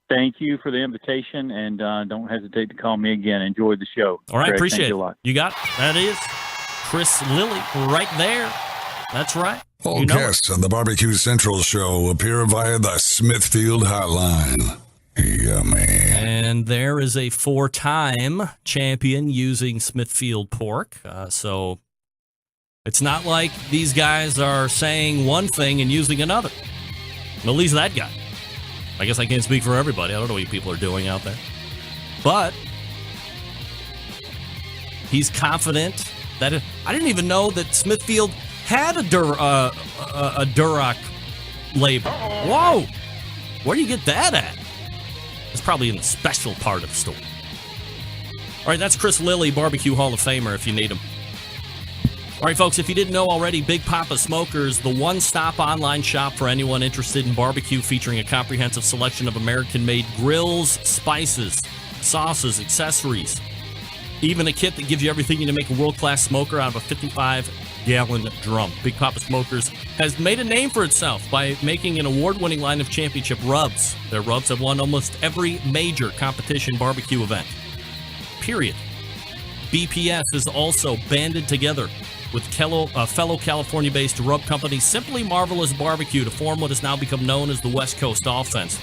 Thank you for the invitation, and don't hesitate to call me again. Enjoy the show. All right, Greg, appreciate it. A lot. You got it. That is Chris Lilly right there. That's right. All guests on the Barbecue Central show appear via the Smithfield Hotline. Yummy. And there is a 4-time champion using Smithfield pork. So it's not like these guys are saying one thing and using another. At least that guy. I guess I can't speak for everybody. I don't know what you people are doing out there. But he's confident that I didn't even know that Smithfield had a Duroc label. Whoa! Where do you get that at? It's probably in the special part of the store. All right, that's Chris Lilly, Barbecue Hall of Famer, if you need him. All right, folks, if you didn't know already, Big Papa Smokers, the one-stop online shop for anyone interested in barbecue, featuring a comprehensive selection of American-made grills, spices, sauces, accessories, even a kit that gives you everything you need to make a world-class smoker out of a 55-gallon drum. Big Papa Smokers has made a name for itself by making an award-winning line of championship rubs. Their rubs have won almost every major competition barbecue event. Period. BPS has also banded together with fellow California-based rub company Simply Marvelous Barbecue to form what has now become known as the West Coast Offense.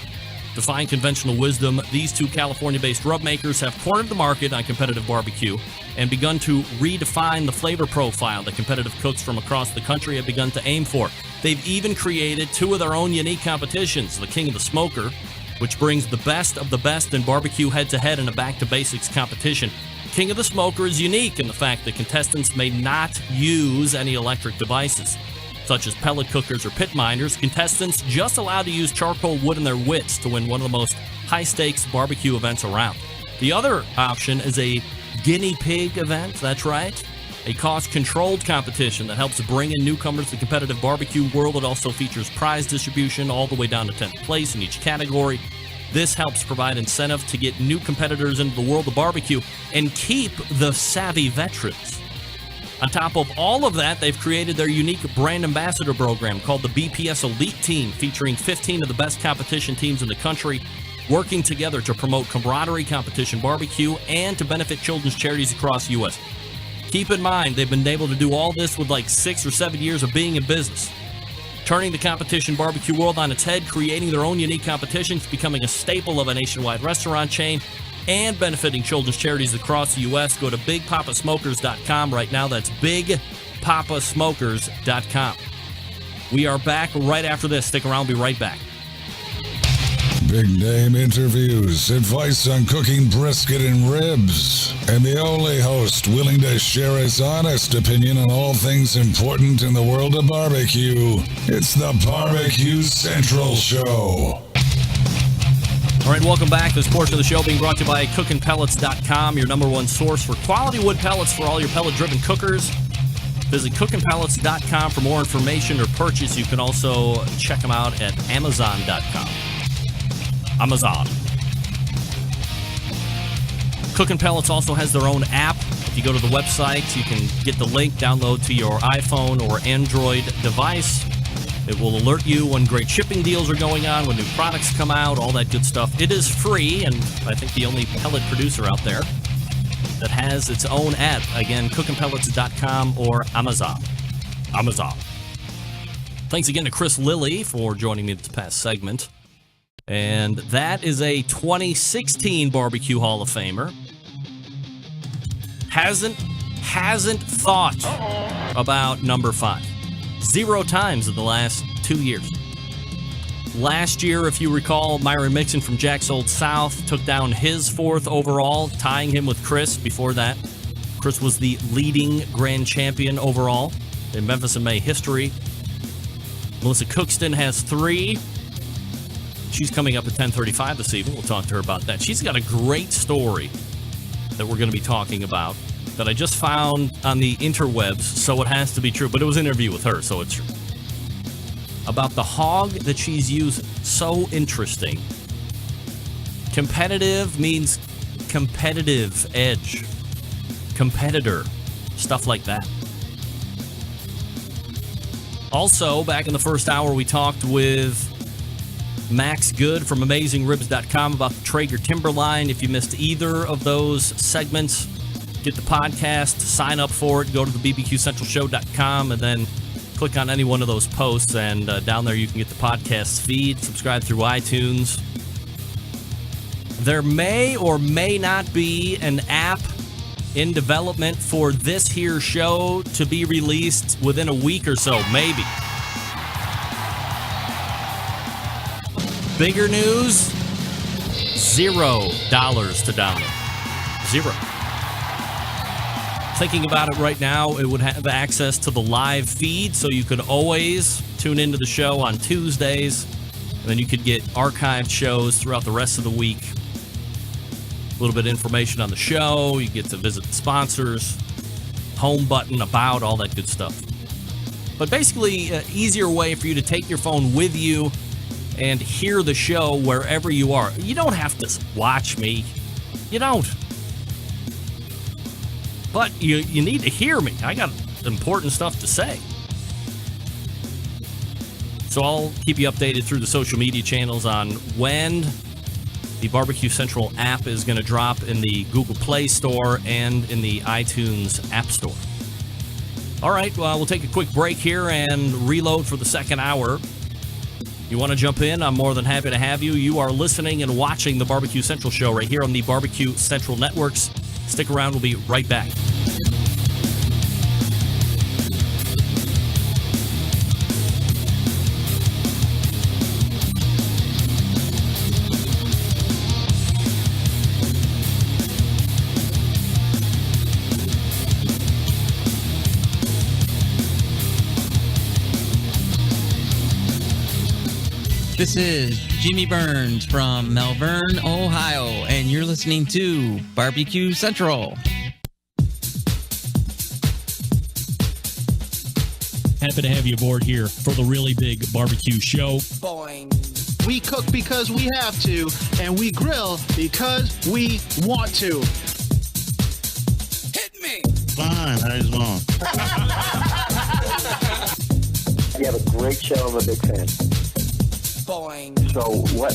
Defying conventional wisdom, these two California-based rub makers have cornered the market on competitive barbecue and begun to redefine the flavor profile that competitive cooks from across the country have begun to aim for. They've even created two of their own unique competitions, the King of the Smoker, which brings the best of the best in barbecue head-to-head in a back-to-basics competition. King of the Smoker is unique in the fact that contestants may not use any electric devices, such as pellet cookers or pit miners. Contestants just allowed to use charcoal wood in their wits to win one of the most high-stakes barbecue events around. The other option is a guinea pig event, that's right, a cost-controlled competition that helps bring in newcomers to the competitive barbecue world. It also features prize distribution all the way down to 10th place in each category. This helps provide incentive to get new competitors into the world of barbecue and keep the savvy veterans. On top of all of that, they've created their unique brand ambassador program called the BPS Elite Team, featuring 15 of the best competition teams in the country, working together to promote camaraderie, competition barbecue, and to benefit children's charities across the U.S. Keep in mind, they've been able to do all this with like 6 or 7 years of being in business. Turning the competition barbecue world on its head, creating their own unique competitions, becoming a staple of a nationwide restaurant chain, and benefiting children's charities across the U.S. Go to BigPapaSmokers.com right now. That's BigPapaSmokers.com. We are back right after this. Stick around. We'll be right back. Big name interviews, advice on cooking brisket and ribs, and the only host willing to share his honest opinion on all things important in the world of barbecue. It's the Barbecue Central Show. All right, welcome back. This portion of the show being brought to you by CookinPellets.com, your number one source for quality wood pellets for all your pellet-driven cookers. Visit CookinPellets.com for more information or purchase. You can also check them out at Amazon.com. Amazon. Cookin' Pellets also has their own app. If you go to the website, you can get the link, download to your iPhone or Android device. It will alert you when great shipping deals are going on, when new products come out, all that good stuff. It is free, and I think the only pellet producer out there that has its own app. Again, CookinPellets.com or Amazon. Amazon. Thanks again to Chris Lilly for joining me this past segment. And that is a 2016 Barbecue Hall of Famer. Hasn't thought about number 5. 0 times in the last 2 years. Last year, if you recall, Myron Mixon from Jack's Old South took down his 4th overall, tying him with Chris before that. Chris was the leading grand champion overall in Memphis in May history. Melissa Cookston has 3. She's coming up at 10:35 this evening. We'll talk to her about that. She's got a great story that we're going to be talking about that I just found on the interwebs, so it has to be true. But it was an interview with her, so it's true. About the hog that she's using. So interesting. Competitive means competitive edge. Competitor. Stuff like that. Also, back in the first hour, we talked with Max Good from AmazingRibs.com about the Traeger Timberline. If you missed either of those segments, get the podcast, sign up for it, go to the bbqcentralshow.com, and then click on any one of those posts, and down there you can get the podcast feed, subscribe through iTunes. There may or may not be an app in development for this here show to be released within a week or so, maybe. Bigger news, $0 to download. 0. Thinking about it right now, it would have access to the live feed, so you could always tune into the show on Tuesdays, and then you could get archived shows throughout the rest of the week. A little bit of information on the show, you get to visit the sponsors, home button, about, all that good stuff. But basically, an easier way for you to take your phone with you and hear the show wherever you are. You don't have to watch me. You don't. But you need to hear me. I got important stuff to say. So I'll keep you updated through the social media channels on when the Barbecue Central app is going to drop in the Google Play Store and in the iTunes App Store. All right, well, we'll take a quick break here and reload for the second hour. You want to jump in? I'm more than happy to have you. You are listening and watching the Barbecue Central show right here on the Barbecue Central Networks. Stick around. We'll be right back. This is Jimmy Burns from Malvern, Ohio, and you're listening to Barbecue Central. Happy to have you aboard here for the really big barbecue show. Boing. We cook because we have to, and we grill because we want to. Hit me! Fine, how you doing? You have a great show. I'm a big fan. Boing. So what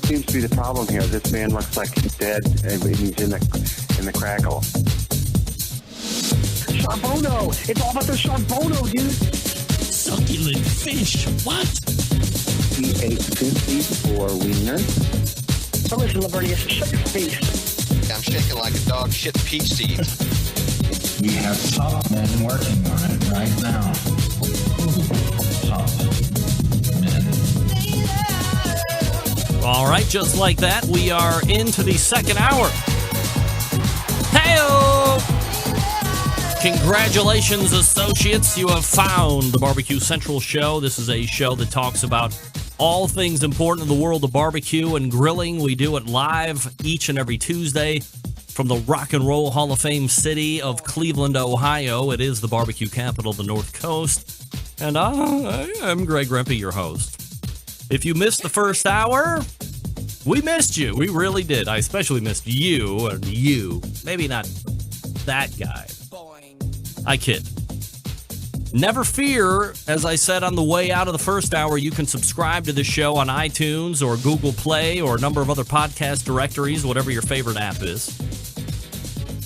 seems to be the problem here? This man looks like he's dead, and he's in the crackle. Charbono! It's all about the charbono, dude! Succulent fish, what? He ate 2 feet for wiener. So listen, Lavernius, shut your face. I'm shaking like a dog shit peach seeds. We have top men working on it right now. Top men. All right, just like that, we are into the second hour. Hey-o! Congratulations, associates. You have found the Barbecue Central show. This is a show that talks about all things important in the world of barbecue and grilling. We do it live each and every Tuesday from the Rock and Roll Hall of Fame city of Cleveland, Ohio. It is the barbecue capital of the North Coast. And I am Greg Rempe, your host. If you missed the first hour, we missed you. We really did. I especially missed you, and you. Maybe not that guy. I kid. Never fear, as I said on the way out of the first hour, you can subscribe to the show on iTunes or Google Play or a number of other podcast directories, whatever your favorite app is.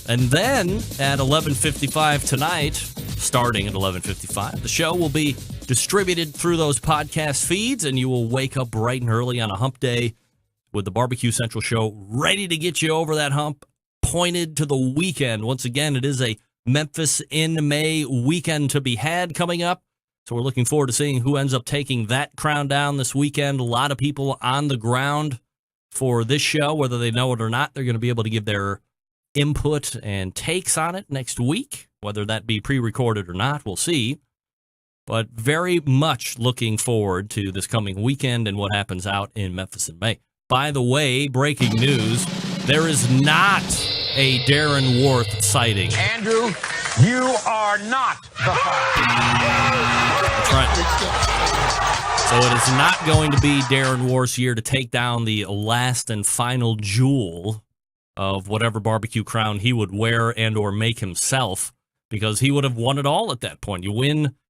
And then at 11:55 tonight, starting at 11:55, the show will be distributed through those podcast feeds, and you will wake up bright and early on a hump day with the Barbecue Central show ready to get you over that hump, pointed to the weekend. Once again, it is a Memphis in May weekend to be had coming up, so we're looking forward to seeing who ends up taking that crown down this weekend. A lot of people on the ground for this show, whether they know it or not. They're going to be able to give their input and takes on it next week, whether that be pre-recorded or not, we'll see. But very much looking forward to this coming weekend and what happens out in Memphis in May. By the way, breaking news, there is not a Darren Worth sighting. Andrew, you are not the father. That's right. So it is not going to be Darren Worth's year to take down the last and final jewel of whatever barbecue crown he would wear and or make himself, because he would have won it all at that point.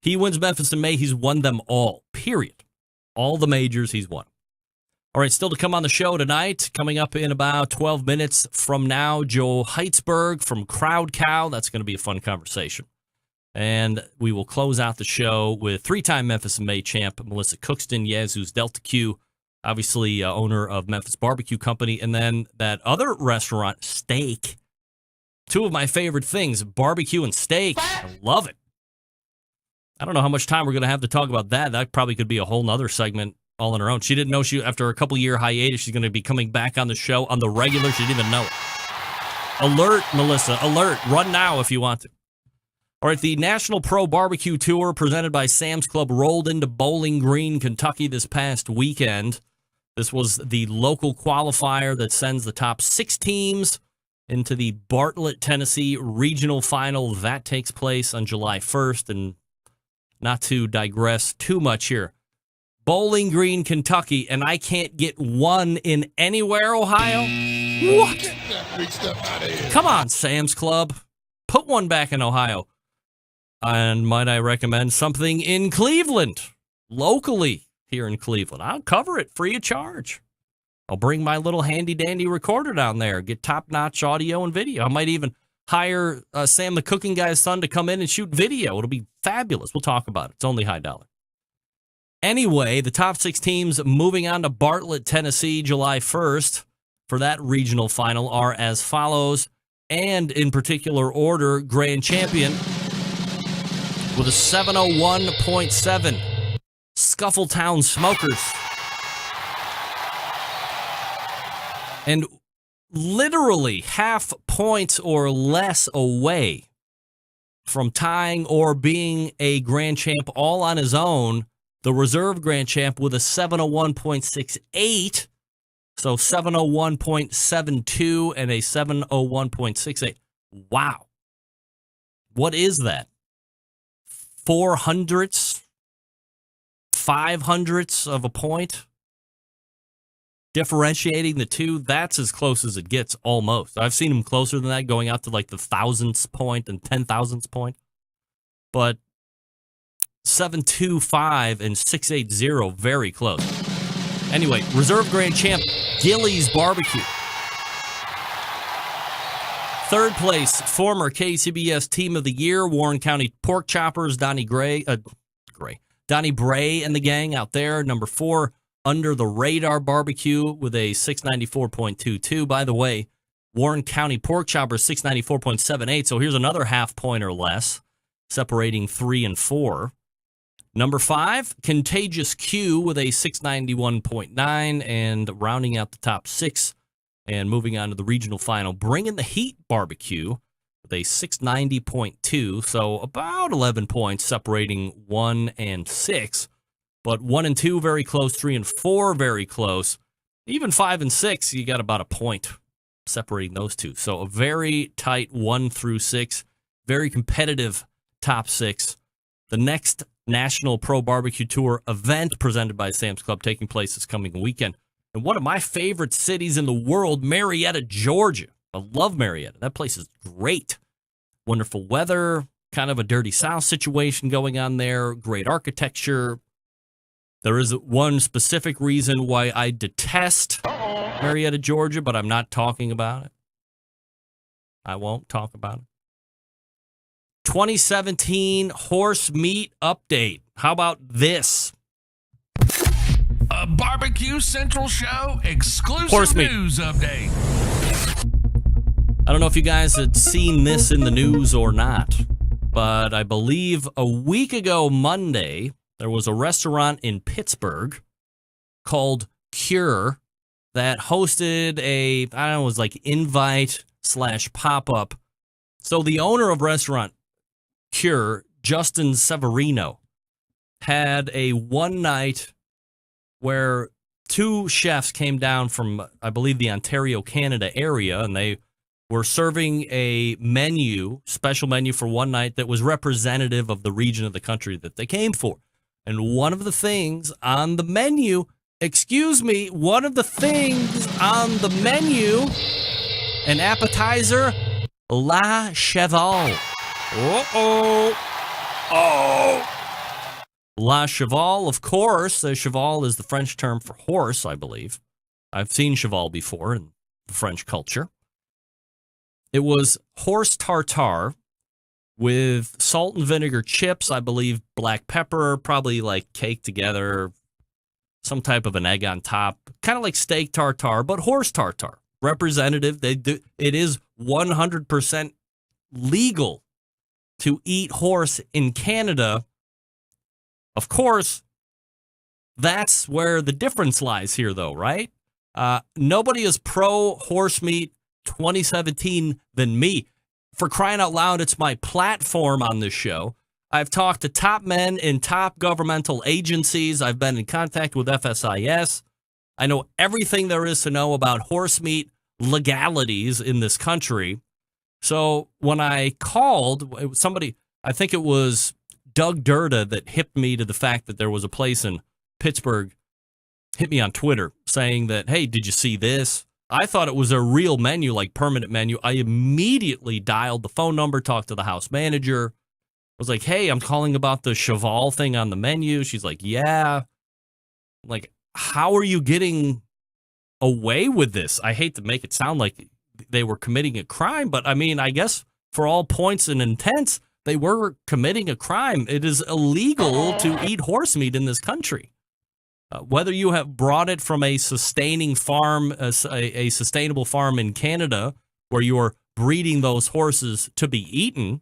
He wins Memphis in May, he's won them all, period. All the majors, he's won. All right, still to come on the show tonight, coming up in about 12 minutes from now, Joe Heitzberg from Crowd Cow. That's going to be a fun conversation. And we will close out the show with 3-time Memphis in May champ Melissa Cookston, Yazoo's Delta Q, obviously owner of Memphis Barbecue Company, and then that other restaurant, Steak. Two of my favorite things, barbecue and steak. I love it. I don't know how much time we're going to have to talk about that. That probably could be a whole nother segment all on her own. She didn't know after a couple year hiatus, she's going to be coming back on the show on the regular. She didn't even know it. Alert, Melissa, alert. Run now if you want to. All right, the National Pro Barbecue Tour presented by Sam's Club rolled into Bowling Green, Kentucky this past weekend. This was the local qualifier that sends the top 6 teams into the Bartlett, Tennessee regional final. That takes place on July 1st. And not to digress too much here, Bowling Green, Kentucky, and I can't get one in anywhere, Ohio? What? Get that big stuff out of here. Come on, Sam's Club. Put one back in Ohio. And might I recommend something in Cleveland, locally here in Cleveland? I'll cover it free of charge. I'll bring my little handy-dandy recorder down there, get top-notch audio and video. I might even hire Sam the cooking guy's son to come in and shoot video. It'll be fabulous. We'll talk about it. It's only high dollar. Anyway, the top 6 teams moving on to Bartlett, Tennessee, July 1st for that regional final are as follows, and in particular order, grand champion with a 701.7, Scuffletown Smokers. And literally half points or less away from tying or being a grand champ all on his own, the reserve grand champ with a 701.68, so 701.72 and a 701.68. Wow. What is that? 400ths, 500ths of a point? Differentiating the two, that's as close as it gets, almost. I've seen them closer than that, going out to like the thousandths point and 10,000ths point. But 725 and 680, very close. Anyway, reserve grand champ, Gillies Barbecue. Third place, former KCBS Team of the Year, Warren County Pork Choppers, Donnie Bray and the gang out there. Number 4, Under the Radar Barbecue with a 694.22. By the way, Warren County Pork Choppers 694.78. So here's another half point or less, separating 3 and 4. Number 5, Contagious Q with a 691.9, and rounding out the top 6 and moving on to the regional final, Bringing the Heat Barbecue with a 690.2. So about 11 points separating 1 and 6. But 1 and 2, very close. 3 and 4, very close. Even 5 and 6, you got about a point separating those two. So a very tight 1 through 6, very competitive top 6. The next National Pro Barbecue Tour event presented by Sam's Club taking place this coming weekend. And one of my favorite cities in the world, Marietta, Georgia. I love Marietta. That place is great. Wonderful weather, kind of a dirty South situation going on there, great architecture. There is one specific reason why I detest Marietta, Georgia, but I'm not talking about it. I won't talk about it. 2017 horse meat update. How about this? A Barbecue Central Show exclusive Horse meat. news update. I don't know if you guys had seen this in the news or not, but I believe a week ago Monday, there was a restaurant in Pittsburgh called Cure that hosted a, I don't know, it was like invite/pop-up. So the owner of restaurant Cure, Justin Severino, had a one night where 2 chefs came down from, I believe, the Ontario, Canada area, and they were serving a menu, special menu for one night that was representative of the region of the country that they came for. And one of the things on the menu, an appetizer, La Cheval. La Cheval, of course. Cheval is the French term for horse, I believe. I've seen cheval before in the French culture. It was horse tartare with salt and vinegar chips, I believe black pepper, probably like caked together, some type of an egg on top, kind of like steak tartare, but horse tartare. Representative, it is 100% legal to eat horse in Canada. Of course, that's where the difference lies here, though, right? Nobody is pro horse meat 2017 than me. For crying out loud, it's my platform on this show. I've talked to top men in top governmental agencies. I've been in contact with FSIS. I know everything there is to know about horse meat legalities in this country. So when I called, somebody, I think it was Doug Durda, that hipped me to the fact that there was a place in Pittsburgh, hit me on Twitter saying that, hey, did you see this? I thought it was a real menu, like permanent menu. I immediately dialed the phone number, talked to the house manager. I was like, hey, I'm calling about the Cheval thing on the menu. She's like, yeah. I'm like, how are you getting away with this? I hate to make it sound like they were committing a crime, but I mean, I guess for all points and intents, they were committing a crime. It is illegal to eat horse meat in this country. Whether you have brought it from a sustaining farm, a sustainable farm in Canada, where you are breeding those horses to be eaten,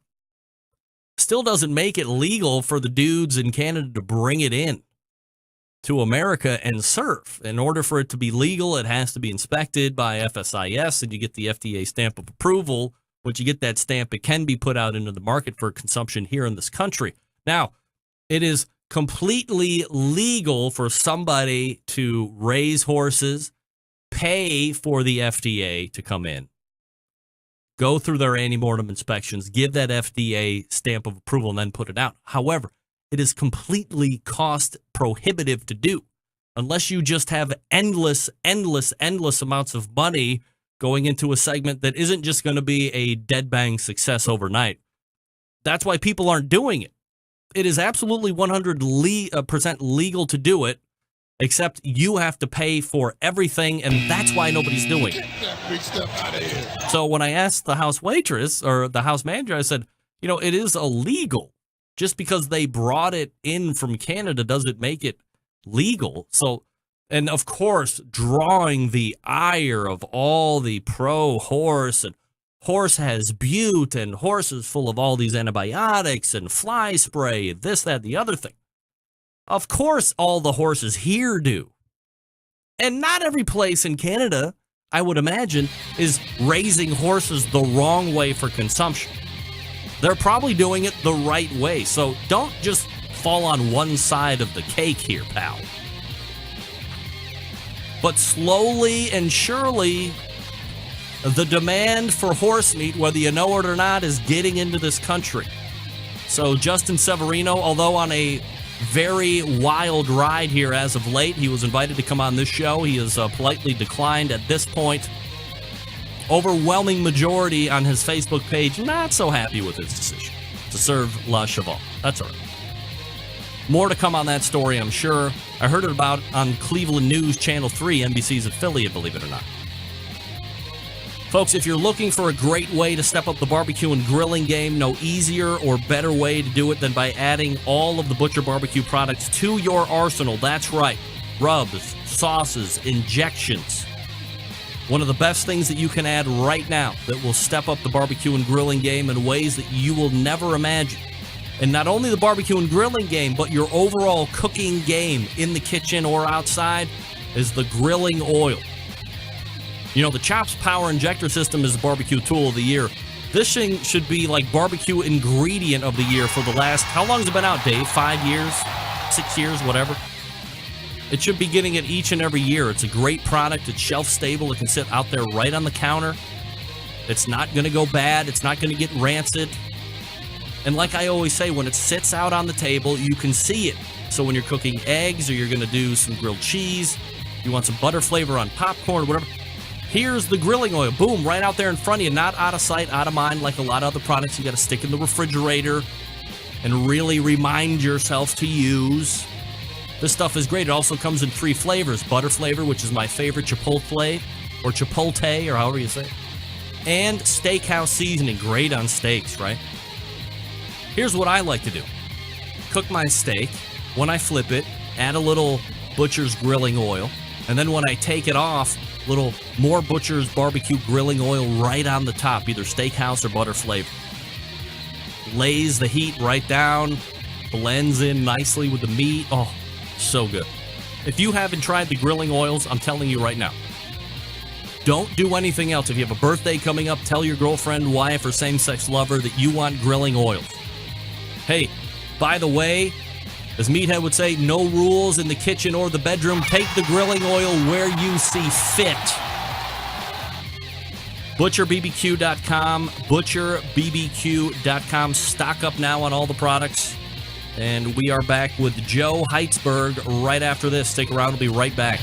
still doesn't make it legal for the dudes in Canada to bring it in to America and serve. In order for it to be legal, it has to be inspected by FSIS, and you get the FDA stamp of approval. Once you get that stamp, it can be put out into the market for consumption here in this country. Now, it is completely legal for somebody to raise horses, pay for the FDA to come in, go through their antemortem inspections, give that FDA stamp of approval, and then put it out. However, it is completely cost prohibitive to do unless you just have endless amounts of money going into a segment that isn't just going to be a dead bang success overnight. That's why people aren't doing it. It is absolutely 100% legal to do it, except you have to pay for everything, and that's why nobody's doing it. So when I asked the house waitress or the house manager, I said, it is illegal. Just because they brought it in from Canada doesn't make it legal. So, and of course, drawing the ire of all the pro-horse, and horse has bute, and horse is full of all these antibiotics and fly spray, this, that, the other thing. Of course, all the horses here do. And not every place in Canada, I would imagine, is raising horses the wrong way for consumption. They're probably doing it the right way. So don't just fall on one side of the cake here, pal. But slowly and surely, the demand for horse meat, whether you know it or not, is getting into this country. So Justin Severino, although on a very wild ride here as of late, he was invited to come on this show. He has politely declined at this point. Overwhelming majority on his Facebook page not so happy with his decision to serve La Cheval. That's all right. More to come on that story, I'm sure. I heard it about on Cleveland News Channel 3, NBC's affiliate, believe it or not. Folks, if you're looking for a great way to step up the barbecue and grilling game, no easier or better way to do it than by adding all of the Butcher Barbecue products to your arsenal. That's right. Rubs, sauces, injections. One of the best things that you can add right now that will step up the barbecue and grilling game in ways that you will never imagine. And not only the barbecue and grilling game, but your overall cooking game in the kitchen or outside is the grilling oil. The Chops Power Injector System is the barbecue tool of the year. This thing should be like barbecue ingredient of the year for the last, how long has it been out, Dave? 5 years? 6 years? Whatever. It should be getting it each and every year. It's a great product. It's shelf stable. It can sit out there right on the counter. It's not going to go bad. It's not going to get rancid. And like I always say, when it sits out on the table, you can see it. So when you're cooking eggs or you're going to do some grilled cheese, you want some butter flavor on popcorn, whatever. Here's the grilling oil. Boom, right out there in front of you. Not out of sight, out of mind like a lot of other products you got to stick in the refrigerator and really remind yourself to use. This stuff is great. It also comes in 3 flavors. Butter flavor, which is my favorite, chipotle, or however you say it. And steakhouse seasoning. Great on steaks, right? Here's what I like to do. Cook my steak. When I flip it, add a little Butcher's grilling oil. And then when I take it off, little more Butcher's barbecue grilling oil right on the top, either steakhouse or butter flavor. Lays the heat right down, blends in nicely with the meat. Oh, so good. If you haven't tried the grilling oils, I'm telling you right now, don't do anything else. If you have a birthday coming up, tell your girlfriend, wife, or same-sex lover that you want grilling oils. Hey, by the way, as Meathead would say, no rules in the kitchen or the bedroom. Take the grilling oil where you see fit. ButcherBBQ.com, ButcherBBQ.com. Stock up now on all the products. And we are back with Joe Heitzberg right after this. Stick around. We'll be right back.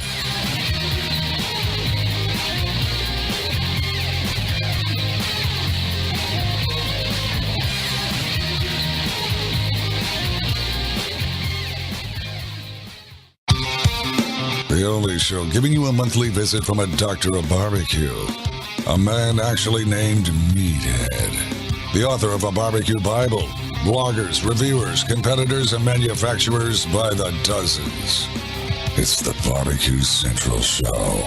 The only show giving you a monthly visit from a doctor of barbecue. A man actually named Meathead. the author of a barbecue Bible, bloggers, reviewers, competitors, and manufacturers by the dozens. It's the Barbecue Central Show.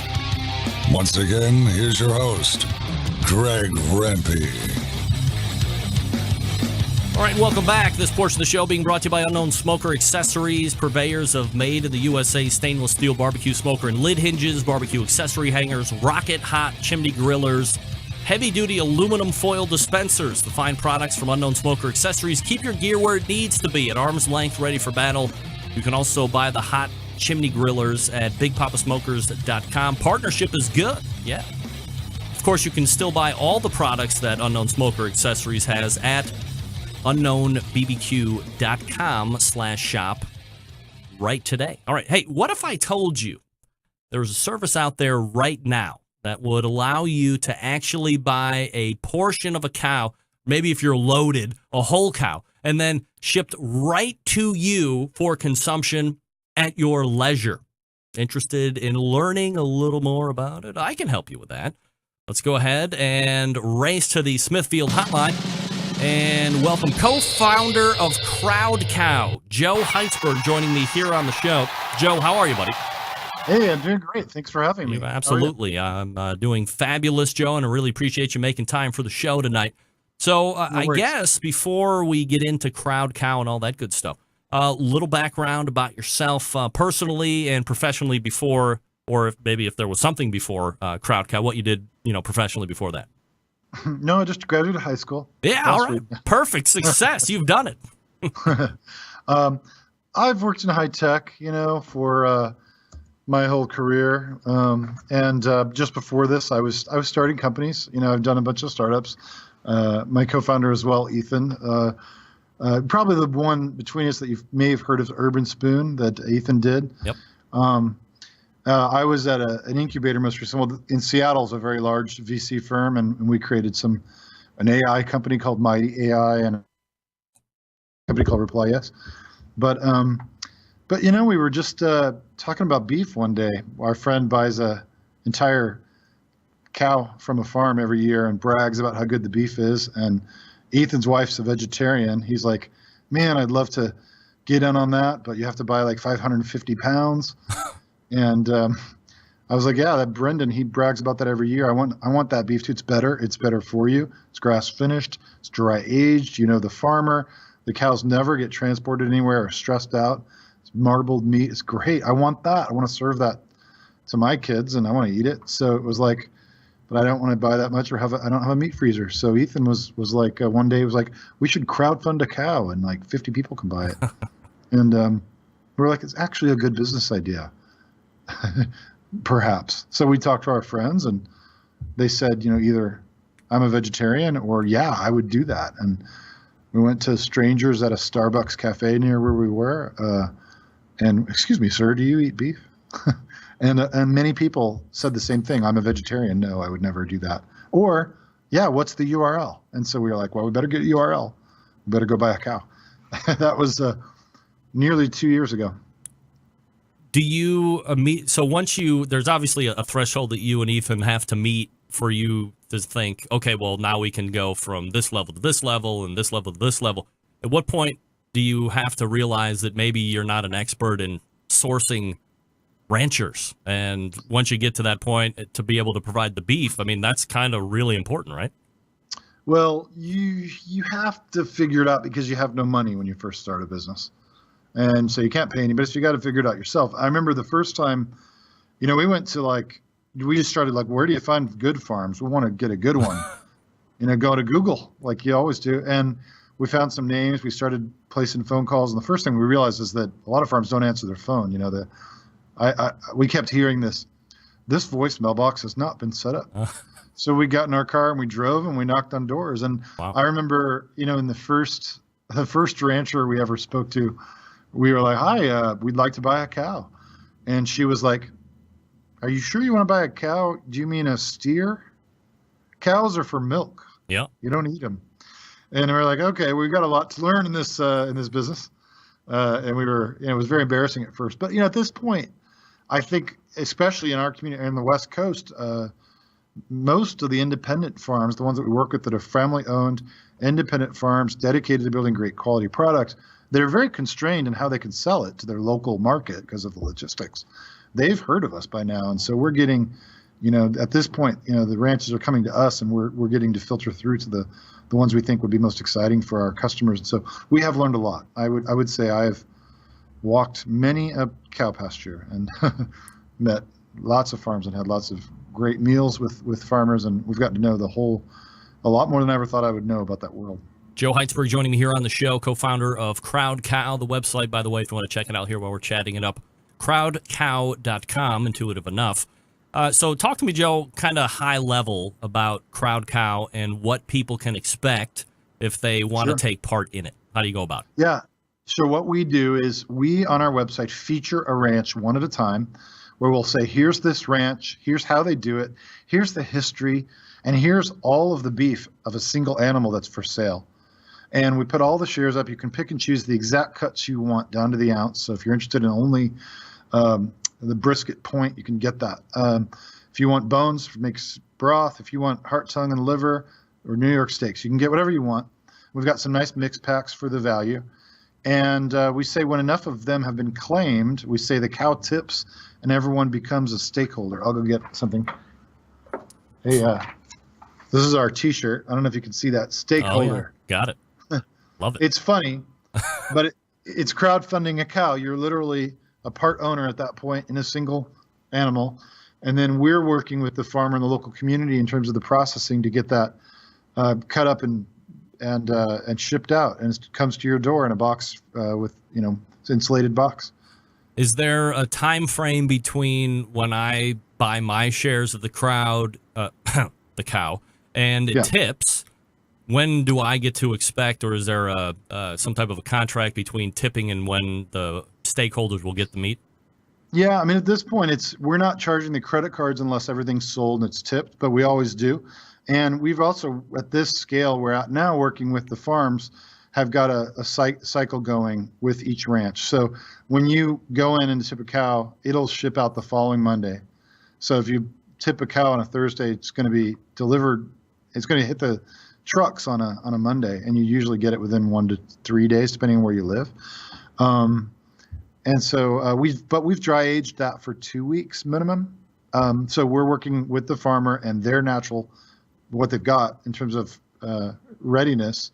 Once again, here's your host, Greg Rempe. All right, welcome back. This portion of the show being brought to you by Unknown Smoker Accessories, purveyors of made in the USA stainless steel barbecue smoker and lid hinges, barbecue accessory hangers, rocket hot chimney grillers, heavy-duty aluminum foil dispensers. The fine products from Unknown Smoker Accessories keep your gear where it needs to be, at arm's length, ready for battle. You can also buy the hot chimney grillers at BigPapaSmokers.com. Partnership is good, yeah. Of course, you can still buy all the products that Unknown Smoker Accessories has at unknownbbq.com/shop right today. All right. Hey, what if I told you there's a service out there right now that would allow you to actually buy a portion of a cow, maybe if you're loaded, a whole cow, and then shipped right to you for consumption at your leisure? Interested in learning a little more about it? I can help you with that. Let's go ahead and race to the Smithfield hotline and welcome co-founder of Crowd Cow, Joe Heitzberg, joining me here on the show. Joe, how are you, buddy? Hey, I'm doing great. Thanks for having me. Absolutely. I'm doing fabulous, Joe, and I really appreciate you making time for the show tonight. So I guess before we get into Crowd Cow and all that good stuff, a little background about yourself personally and professionally before, or maybe if there was something before Crowd Cow, what you did, professionally before that. No, I just graduated high school. Yeah, all right. Perfect success. You've done it. I've worked in high tech, for my whole career. And just before this, I was starting companies. I've done a bunch of startups. My co-founder as well, Ethan. Probably the one between us that you may have heard of, Urban Spoon, that Ethan did. Yep. I was at an incubator most recently. In Seattle is a very large VC firm, and we created an AI company called Mighty AI and a company called Reply Yes. But we were just talking about beef one day. Our friend buys a entire cow from a farm every year and brags about how good the beef is. And Ethan's wife's a vegetarian. He's like, man, I'd love to get in on that, but you have to buy like 550 pounds. And I was like, yeah, that Brendan, he brags about that every year. I want that beef too. It's better. It's better for you. It's grass finished. It's dry aged. The farmer. The cows never get transported anywhere or stressed out. It's marbled meat. It's great. I want that. I want to serve that to my kids, and I want to eat it. So it was like, but I don't want to buy that much, or I don't have a meat freezer. So Ethan was like, one day he was like, we should crowdfund a cow, and like 50 people can buy it. And we were like, it's actually a good business idea. Perhaps. So we talked to our friends, and they said, either I'm a vegetarian or yeah, I would do that. And we went to strangers at a Starbucks cafe near where we were. And excuse me, sir, do you eat beef? and many people said the same thing. I'm a vegetarian. No, I would never do that. Or yeah, what's the URL? And so we were like, well, we better get a URL. We better go buy a cow. That was nearly 2 years ago. Do you meet? So once there's obviously a threshold that you and Ethan have to meet for you to think, okay, well, now we can go from this level to this level and this level to this level. At what point do you have to realize that maybe you're not an expert in sourcing ranchers? And once you get to that point, to be able to provide the beef, I mean, that's kind of really important, right? Well, you have to figure it out because you have no money when you first start a business. And so you can't pay anybody, so you got to figure it out yourself. I remember the first time, we went to we just started where do you find good farms? We want to get a good one. Go to Google like you always do. And we found some names. We started placing phone calls. And the first thing we realized is that a lot of farms don't answer their phone. We kept hearing this voicemail box has not been set up. So we got in our car and we drove and we knocked on doors. And wow. I remember, in the first rancher we ever spoke to, we were like, hi, we'd like to buy a cow. And she was like, are you sure you want to buy a cow? Do you mean a steer? Cows are for milk. Yeah. You don't eat them. And we're like, okay, we've got a lot to learn in this business. And we were, it was very embarrassing at first. But, at this point, I think, especially in our community and the West Coast, most of the independent farms, the ones that we work with that are family owned independent farms dedicated to building great quality products that are very constrained in how they can sell it to their local market because of the logistics. They've heard of us by now, and so we're getting, at this point, the ranches are coming to us, and we're getting to filter through to the ones we think would be most exciting for our customers. And so we have learned a lot. I would say I have walked many a cow pasture and met lots of farms and had lots of great meals with farmers, and we've gotten to know a lot more than I ever thought I would know about that world. Joe Heitzberg joining me here on the show, co-founder of Crowd Cow, the website, by the way, if you want to check it out here while we're chatting it up, crowdcow.com, intuitive enough. So talk to me, Joe, kind of high level about Crowd Cow and what people can expect if they want to take part in it. How do you go about it? Yeah. So what we do is we, on our website, feature a ranch one at a time, where we'll say, here's this ranch, here's how they do it, here's the history, and here's all of the beef of a single animal that's for sale. And we put all the shares up. You can pick and choose the exact cuts you want down to the ounce. So if you're interested in only the brisket point, you can get that. If you want bones, makes broth. If you want heart, tongue, and liver, or New York steaks, you can get whatever you want. We've got some nice mix packs for the value. And we say when enough of them have been claimed, we say the cow tips and everyone becomes a stakeholder. I'll go get something. Hey, this is our T-shirt. I don't know if you can see that. Stakeholder. Oh, yeah. Got it. Love it. It's funny, but it's crowdfunding a cow. You're literally a part owner at that point in a single animal. And then we're working with the farmer and the local community in terms of the processing to get that cut up and shipped out. And it comes to your door in a box with, insulated box. Is there a time frame between when I buy my shares of the the cow, and it tips? When do I get to expect, or is there some type of a contract between tipping and when the stakeholders will get the meat? Yeah, I mean, at this point, we're not charging the credit cards unless everything's sold and it's tipped, but we always do. And we've also, at this scale we're at now, working with the farms, have got a cycle going with each ranch. So when you go in and tip a cow, it'll ship out the following Monday. So if you tip a cow on a Thursday, it's going to be delivered. It's going to hit the trucks on a Monday, and you usually get it within 1 to 3 days, depending on where you live. And so we've dry aged that for 2 weeks minimum. So we're working with the farmer and their natural, what they've got in terms of readiness,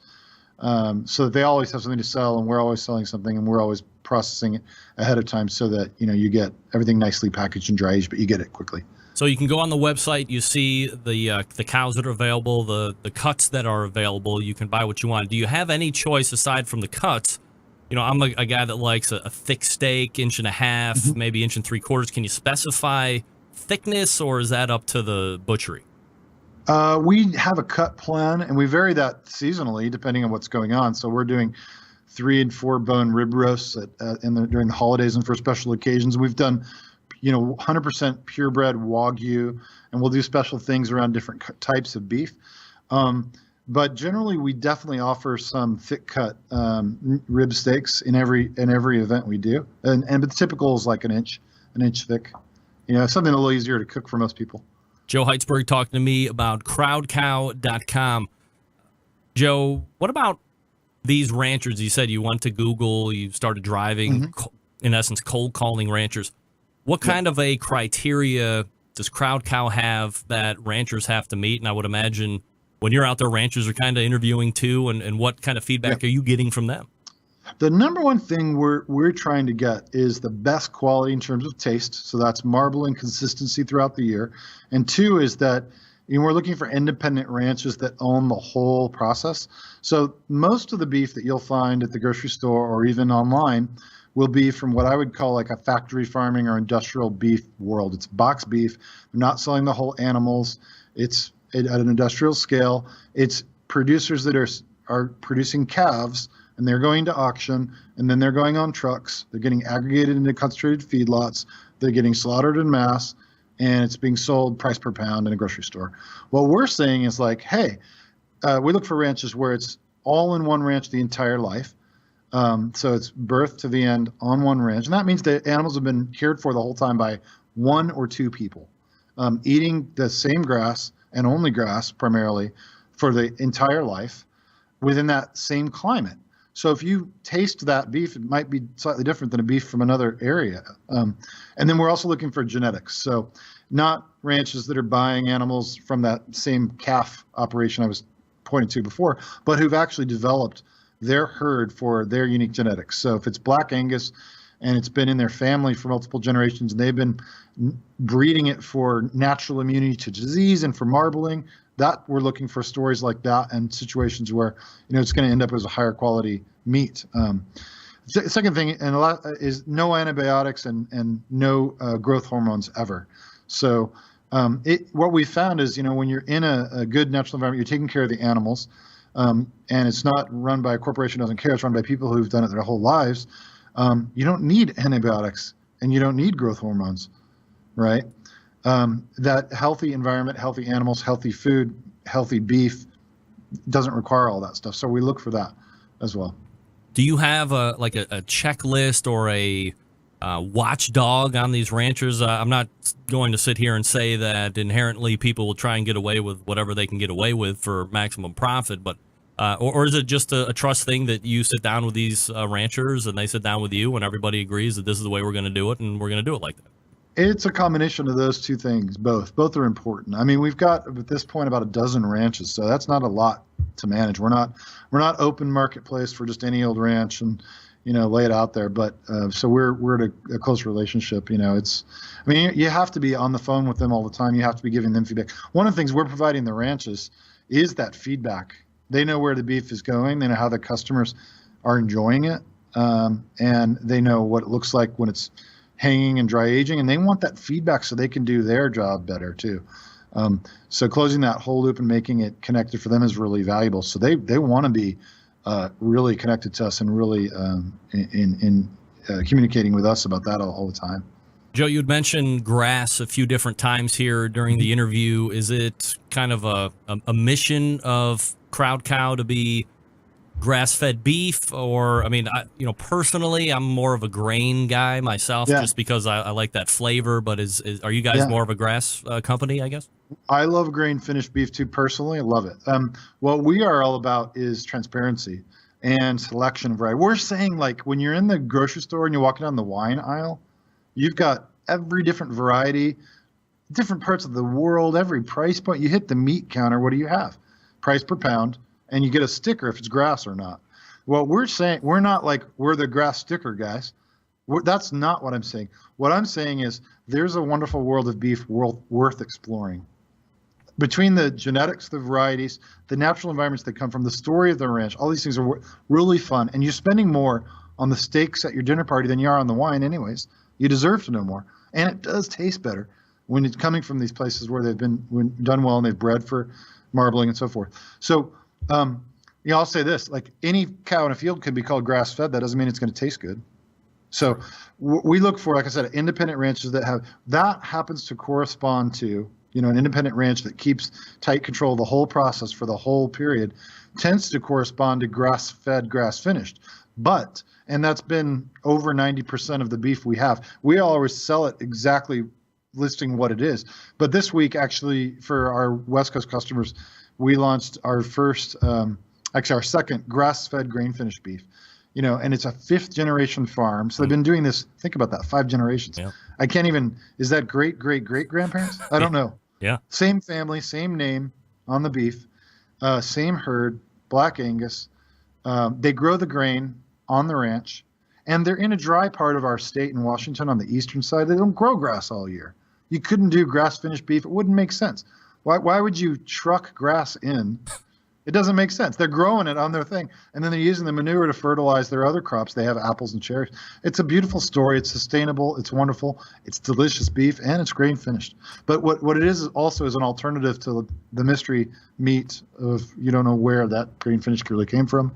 so that they always have something to sell, and we're always selling something, and we're always processing it ahead of time so that you get everything nicely packaged and dry aged, but you get it quickly. So you can go on the website, you see the cows that are available, the cuts that are available. You can buy what you want. Do you have any choice aside from the cuts? I'm a guy that likes a thick steak, 1.5 inches, maybe 1 3/4 inches. Can you specify thickness, or is that up to the butchery? We have a cut plan, and we vary that seasonally depending on what's going on. So we're doing 3 and 4 bone rib roasts during the holidays and for special occasions. We've done 100% purebred Wagyu, and we'll do special things around different types of beef. But generally, we definitely offer some thick cut rib steaks in every event we do. But the typical is like an inch thick. Something a little easier to cook for most people. Joe Heitzberg talking to me about crowdcow.com. Joe, what about these ranchers? You said you went to Google, you started driving, in essence, cold calling ranchers. What kind of a criteria does Crowd Cow have that ranchers have to meet? And I would imagine when you're out there, ranchers are kind of interviewing too. And what kind of feedback are you getting from them? The number one thing we're trying to get is the best quality in terms of taste. So that's marbling consistency throughout the year. And 2 is that we're looking for independent ranches that own the whole process. So most of the beef that you'll find at the grocery store or even online will be from what I would call like a factory farming or industrial beef world. It's box beef. They're not selling the whole animals. It's at an industrial scale. It's producers that are producing calves, and they're going to auction, and then they're going on trucks. They're getting aggregated into concentrated feedlots. They're getting slaughtered en masse, and it's being sold price per pound in a grocery store. What we're saying is like, hey, we look for ranches where it's all in one ranch the entire life. So it's birth to the end on one ranch. And that means the animals have been cared for the whole time by 1 or 2 people, eating the same grass and only grass primarily for the entire life. within that same climate. So if you taste that beef, it might be slightly different than a beef from another area. And then we're also looking for genetics. So not ranches that are buying animals from that same calf operation I was pointing to before, but who've actually developed their herd for their unique genetics. So if it's Black Angus and it's been in their family for multiple generations and they've been breeding it for natural immunity to disease and for marbling, that we're looking for stories like that and situations where, it's going to end up as a higher quality meat. Second thing, and a lot is no antibiotics and no growth hormones ever. So what we found is, when you're in a good natural environment, you're taking care of the animals, and it's not run by a corporation that doesn't care. It's run by people who've done it their whole lives. You don't need antibiotics and you don't need growth hormones, right? That healthy environment, healthy animals, healthy food, healthy beef doesn't require all that stuff. So we look for that as well. Do you have a checklist or a watchdog on these ranchers? I'm not going to sit here and say that inherently people will try and get away with whatever they can get away with for maximum profit, but or is it just a trust thing that you sit down with these ranchers and they sit down with you and everybody agrees that this is the way we're going to do it and we're going to do it like that? It's a combination of those two things. Both are important. I mean, we've got at this point about a dozen ranches, so that's not a lot to manage. We're not open marketplace for just any old ranch and lay it out there. But so we're at a close relationship. You have to be on the phone with them all the time. You have to be giving them feedback. One of the things we're providing the ranches is that feedback. They know where the beef is going. They know how the customers are enjoying it, and they know what it looks like when it's hanging and dry aging, and they want that feedback so they can do their job better too. So closing that whole loop and making it connected for them is really valuable. So they want to be really connected to us and really in communicating with us about that all the time. Joe, you had mentioned grass a few different times here during the interview. Is it kind of a mission of Crowd Cow to be grass-fed beef? Or, personally, I'm more of a grain guy myself, just because I like that flavor. But are you guys more of a grass company, I guess? I love grain-finished beef too, personally. I love it. What we are all about is transparency and selection of variety. We're saying, like, when you're in the grocery store and you're walking down the wine aisle, you've got every different variety, different parts of the world, every price point. You hit the meat counter, what do you have? Price per pound. And you get a sticker if it's grass or not. Well, we're saying we're not like we're the grass sticker guys. That's not what I'm saying. What I'm saying is there's a wonderful world of beef worth exploring. Between the genetics, the varieties, the natural environments that come from, the story of the ranch, all these things are really fun. And you're spending more on the steaks at your dinner party than you are on the wine anyways. You deserve to know more. And it does taste better when it's coming from these places where they've been done well and they've bred for marbling and so forth. So I'll say this, like any cow in a field can be called grass-fed. That doesn't mean it's going to taste good. So we look for, like I said, independent ranches that happens to correspond to, an independent ranch that keeps tight control of the whole process for the whole period tends to correspond to grass-fed, grass-finished. And that's been over 90% of the beef we have. We always sell it exactly listing what it is. But this week, actually, for our West Coast customers, we launched our our second grass-fed grain-finished beef, and it's a 5th generation farm. So they've been doing this, think about that, 5 generations. Yeah. I can't even, is that great-great-great-grandparents? I don't know. Yeah. Same family, same name on the beef, same herd, Black Angus. They grow the grain on the ranch, and they're in a dry part of our state in Washington on the eastern side. They don't grow grass all year. You couldn't do grass-finished beef. It wouldn't make sense. Why would you truck grass in? It doesn't make sense. They're growing it on their thing, and then they're using the manure to fertilize their other crops. They have apples and cherries. It's a beautiful story. It's sustainable. It's wonderful. It's delicious beef, and it's grain finished. But what it is also is an alternative to the mystery meat of you don't know where that grain finished really came from,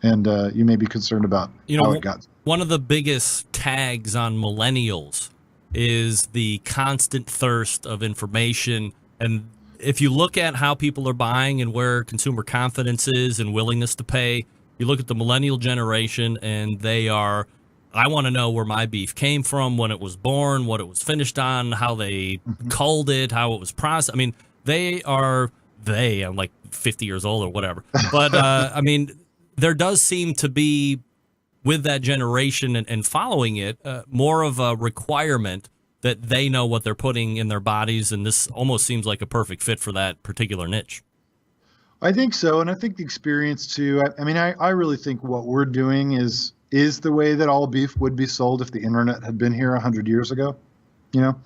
and you may be concerned about how it got. One of the biggest tags on millennials is the constant thirst of information. And if you look at how people are buying and where consumer confidence is and willingness to pay, you look at the millennial generation and I want to know where my beef came from, when it was born, what it was finished on, how they culled it, how it was processed. I mean, they are I'm like 50 years old or whatever. But, I mean, there does seem to be, with that generation and following it, more of a requirement that they know what they're putting in their bodies, and this almost seems like a perfect fit for that particular niche. I think so, and I think the experience too. I mean, I really think what we're doing is the way that all beef would be sold if the internet had been here 100 years ago. You know,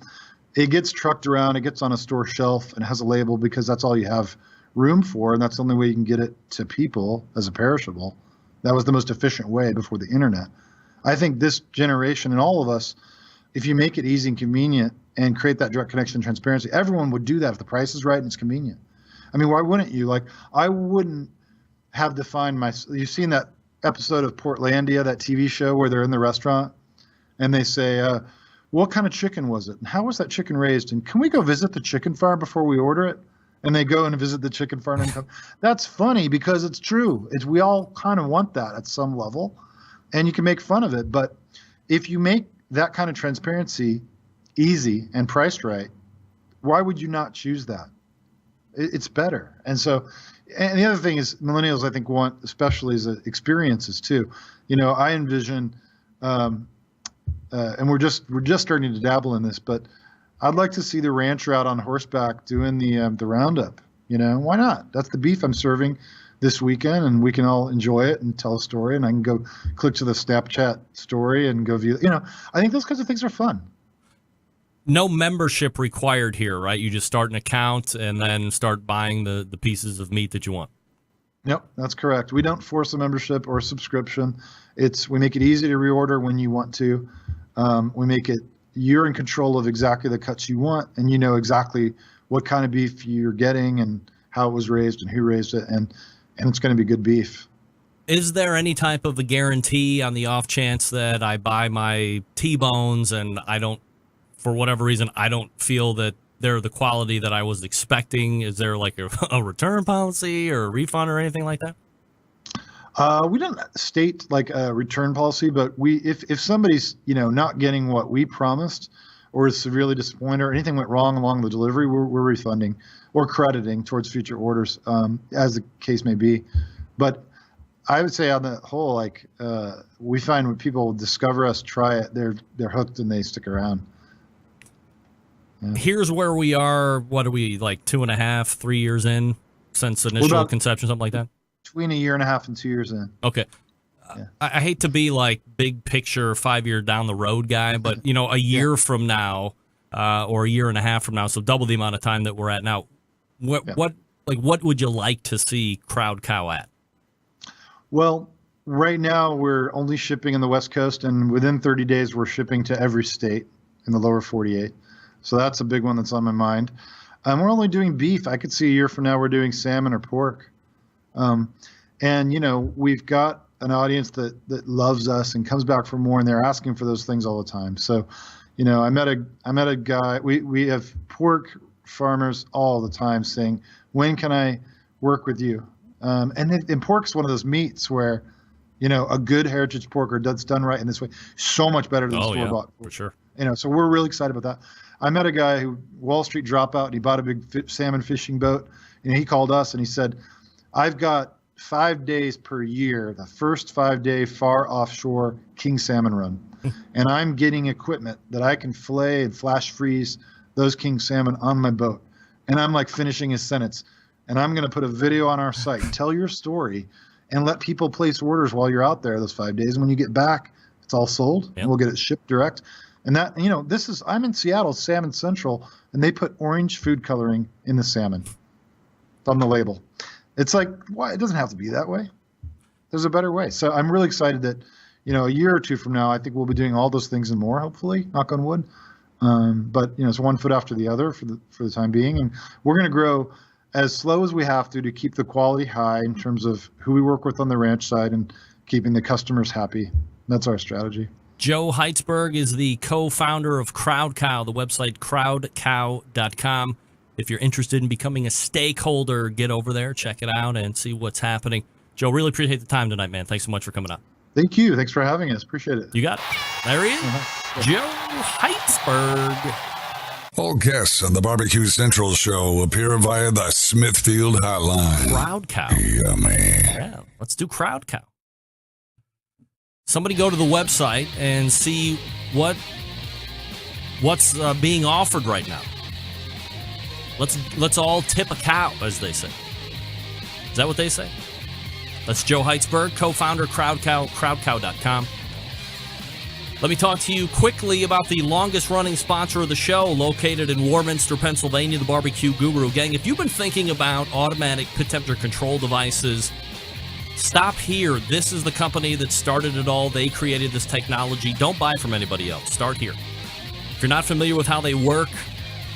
it gets trucked around, it gets on a store shelf, and has a label because that's all you have room for, and that's the only way you can get it to people as a perishable. That was the most efficient way before the internet. I think this generation and all of us, if you make it easy and convenient and create that direct connection and transparency, everyone would do that if the price is right and it's convenient. I mean, why wouldn't you? Like, I wouldn't have defined you've seen that episode of Portlandia, that TV show where they're in the restaurant and they say, what kind of chicken was it? And how was that chicken raised? And can we go visit the chicken farm before we order it? And they go and visit the chicken farm and come. That's funny because it's true. We all kind of want that at some level, and you can make fun of it. But if you make that kind of transparency easy and priced right, why would you not choose that? It's better. And so, and the other thing is millennials, I think, want, especially as experiences too. You know, I envision, and we're just starting to dabble in this, but I'd like to see the rancher out on horseback doing the roundup. You know, why not? That's the beef I'm serving this weekend, and we can all enjoy it and tell a story. And I can go click to the Snapchat story and go view. You know, I think those kinds of things are fun. No membership required here, right? You just start an account and then start buying the pieces of meat that you want. Yep, that's correct. We don't force a membership or a subscription. We make it easy to reorder when you want to. We make it, you're in control of exactly the cuts you want, and you know exactly what kind of beef you're getting and how it was raised and who raised it, and it's going to be good beef. Is there any type of a guarantee on the off chance that I buy my T-bones and I don't, for whatever reason, I don't feel that they're the quality that I was expecting? Is there like a return policy or a refund or anything like that? We don't state like a return policy, but if somebody's, you know, not getting what we promised or is severely disappointed or anything went wrong along the delivery, we're refunding or crediting towards future orders, as the case may be. But I would say on the whole, like, we find when people discover us, try it, they're hooked and they stick around. Yeah. Here's where we are. What are we, like 2.5, 3 years in since initial conception, something like that? Between 1.5 years and 2 years in. Okay. Yeah. I hate to be like big picture 5 year down the road guy, but you know, a year from now, or 1.5 years from now, so double the amount of time that we're at now, what would you like to see Crowd Cow at? Well, right now we're only shipping in the West Coast, and within 30 days we're shipping to every state in the lower 48. So that's a big one that's on my mind. We're only doing beef. I could see a year from now we're doing salmon or pork. And, you know, we've got an audience that loves us and comes back for more, and they're asking for those things all the time. So, you know, I met a guy, we have pork farmers all the time saying, when can I work with you? And pork's one of those meats where, you know, a good heritage pork that's done right in this way, so much better than store-bought. For sure. You know, so we're really excited about that. I met a guy who Wall Street dropout, and he bought a big salmon fishing boat, and he called us and he said, I've got 5 days per year, the first 5-day far offshore king salmon run. And I'm getting equipment that I can fillet and flash freeze those king salmon on my boat. And I'm like finishing his sentence. And I'm going to put a video on our site, tell your story, and let people place orders while you're out there those 5 days. And when you get back, it's all sold, and we'll get it shipped direct. And that, you know, I'm in Seattle, Salmon Central, and they put orange food coloring in the salmon on the label. It's like, why? It doesn't have to be that way. There's a better way. So I'm really excited that, you know, a year or two from now, I think we'll be doing all those things and more, hopefully, knock on wood. But, you know, it's one foot after the other for the time being. And we're going to grow as slow as we have to keep the quality high in terms of who we work with on the ranch side and keeping the customers happy. That's our strategy. Joe Heitzberg is the co-founder of Crowd Cow, the website crowdcow.com. If you're interested in becoming a stakeholder, get over there, check it out, and see what's happening. Joe, really appreciate the time tonight, man. Thanks so much for coming on. Thank you. Thanks for having us. Appreciate it. You got it. There he is. Joe Heitzberg. All guests on the Barbecue Central show appear via the Smithfield Hotline. Crowd Cow. Yummy. Yeah, let's do Crowd Cow. Somebody go to the website and see what's being offered right now. Let's all tip a cow, as they say. Is that what they say? That's Joe Heitzberg, co-founder, CrowdCow, crowdcow.com. Let me talk to you quickly about the longest-running sponsor of the show, located in Warminster, Pennsylvania, the Barbecue Guru. Gang, if you've been thinking about automatic pit temperature control devices, stop here. This is the company that started it all. They created this technology. Don't buy from anybody else. Start here. If you're not familiar with how they work,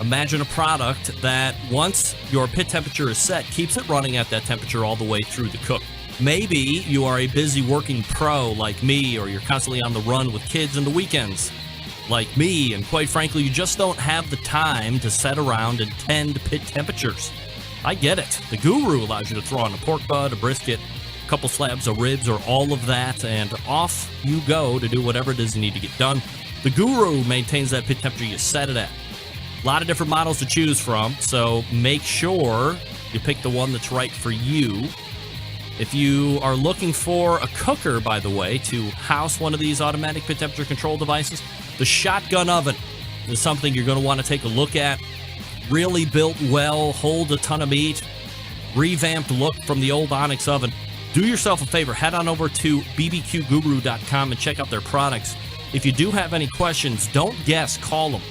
imagine a product that, once your pit temperature is set, keeps it running at that temperature all the way through the cook. Maybe you are a busy working pro like me, or you're constantly on the run with kids in the weekends like me, and quite frankly, you just don't have the time to sit around and tend pit temperatures. I get it. The Guru allows you to throw on a pork butt, a brisket, a couple slabs of ribs, or all of that, and off you go to do whatever it is you need to get done. The Guru maintains that pit temperature you set it at. A lot of different models to choose from, so make sure you pick the one that's right for you. If you are looking for a cooker, by the way, to house one of these automatic pit temperature control devices, the Shotgun Oven is something you're going to want to take a look at. Really built well, hold a ton of meat, revamped look from the old Onyx oven. Do yourself a favor, head on over to bbqguru.com and check out their products. If you do have any questions, don't guess, call them.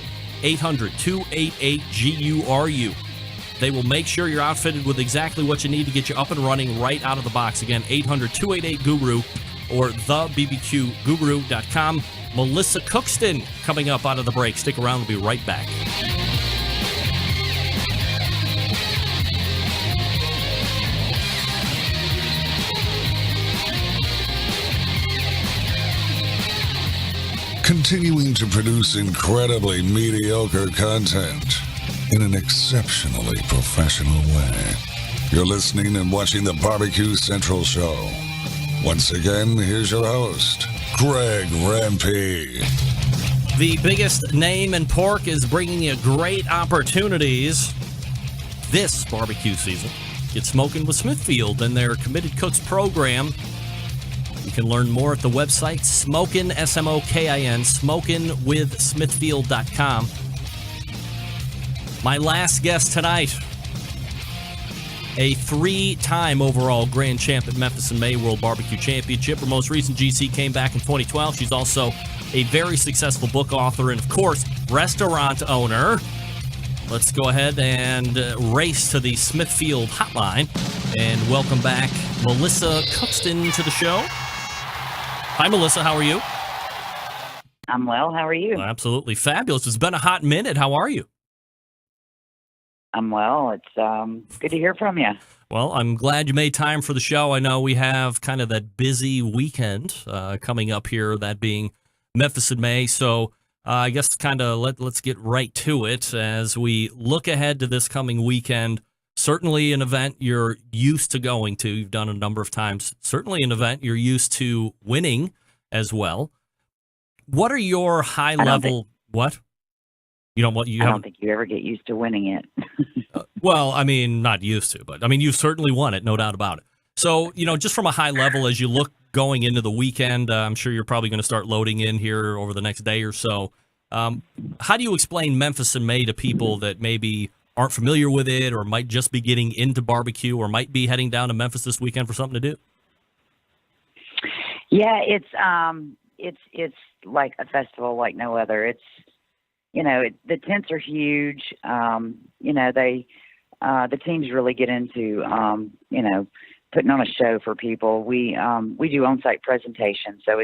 800-288-GURU. They will make sure you're outfitted with exactly what you need to get you up and running right out of the box. Again, 800-288-GURU or thebbqguru.com. Melissa Cookston coming up out of the break. Stick around. We'll be right back. Continuing to produce incredibly mediocre content in an exceptionally professional way. You're listening and watching the Barbecue Central Show. Once again, here's your host, Greg Rempe. The biggest name in pork is bringing you great opportunities this barbecue season. Get smoking with Smithfield and their Committed Cooks program. You can learn more at the website, Smokin', S-M-O-K-I-N, smokinwithsmithfield.com. My last guest tonight, a 3-time overall grand champ at Memphis in May World Barbecue Championship. Her most recent GC came back in 2012. She's also a very successful book author and, of course, restaurant owner. Let's go ahead and race to the Smithfield hotline and welcome back Melissa Cookston to the show. Hi, Melissa. How are you? I'm well. How are you? Absolutely fabulous. It's been a hot minute. How are you? I'm well. It's good to hear from you. Well, I'm glad you made time for the show. I know we have kind of that busy weekend coming up here, that being Memphis in May. So I guess kind of let's get right to it as we look ahead to this coming weekend. Certainly an event you're used to going to. You've done a number of times. Certainly an event you're used to winning as well. What are your high level? What? You know what? I don't think you ever get used to winning it. Well, I mean, not used to, but I mean, you've certainly won it, no doubt about it. So, just from a high level, as you look going into the weekend, I'm sure you're probably going to start loading in here over the next day or so. How do you explain Memphis in May to people that maybe aren't familiar with it, or might just be getting into barbecue, or might be heading down to Memphis this weekend for something to do? Yeah, it's like a festival like no other. It's the tents are huge. The teams really get into putting on a show for people. We do on-site presentations, so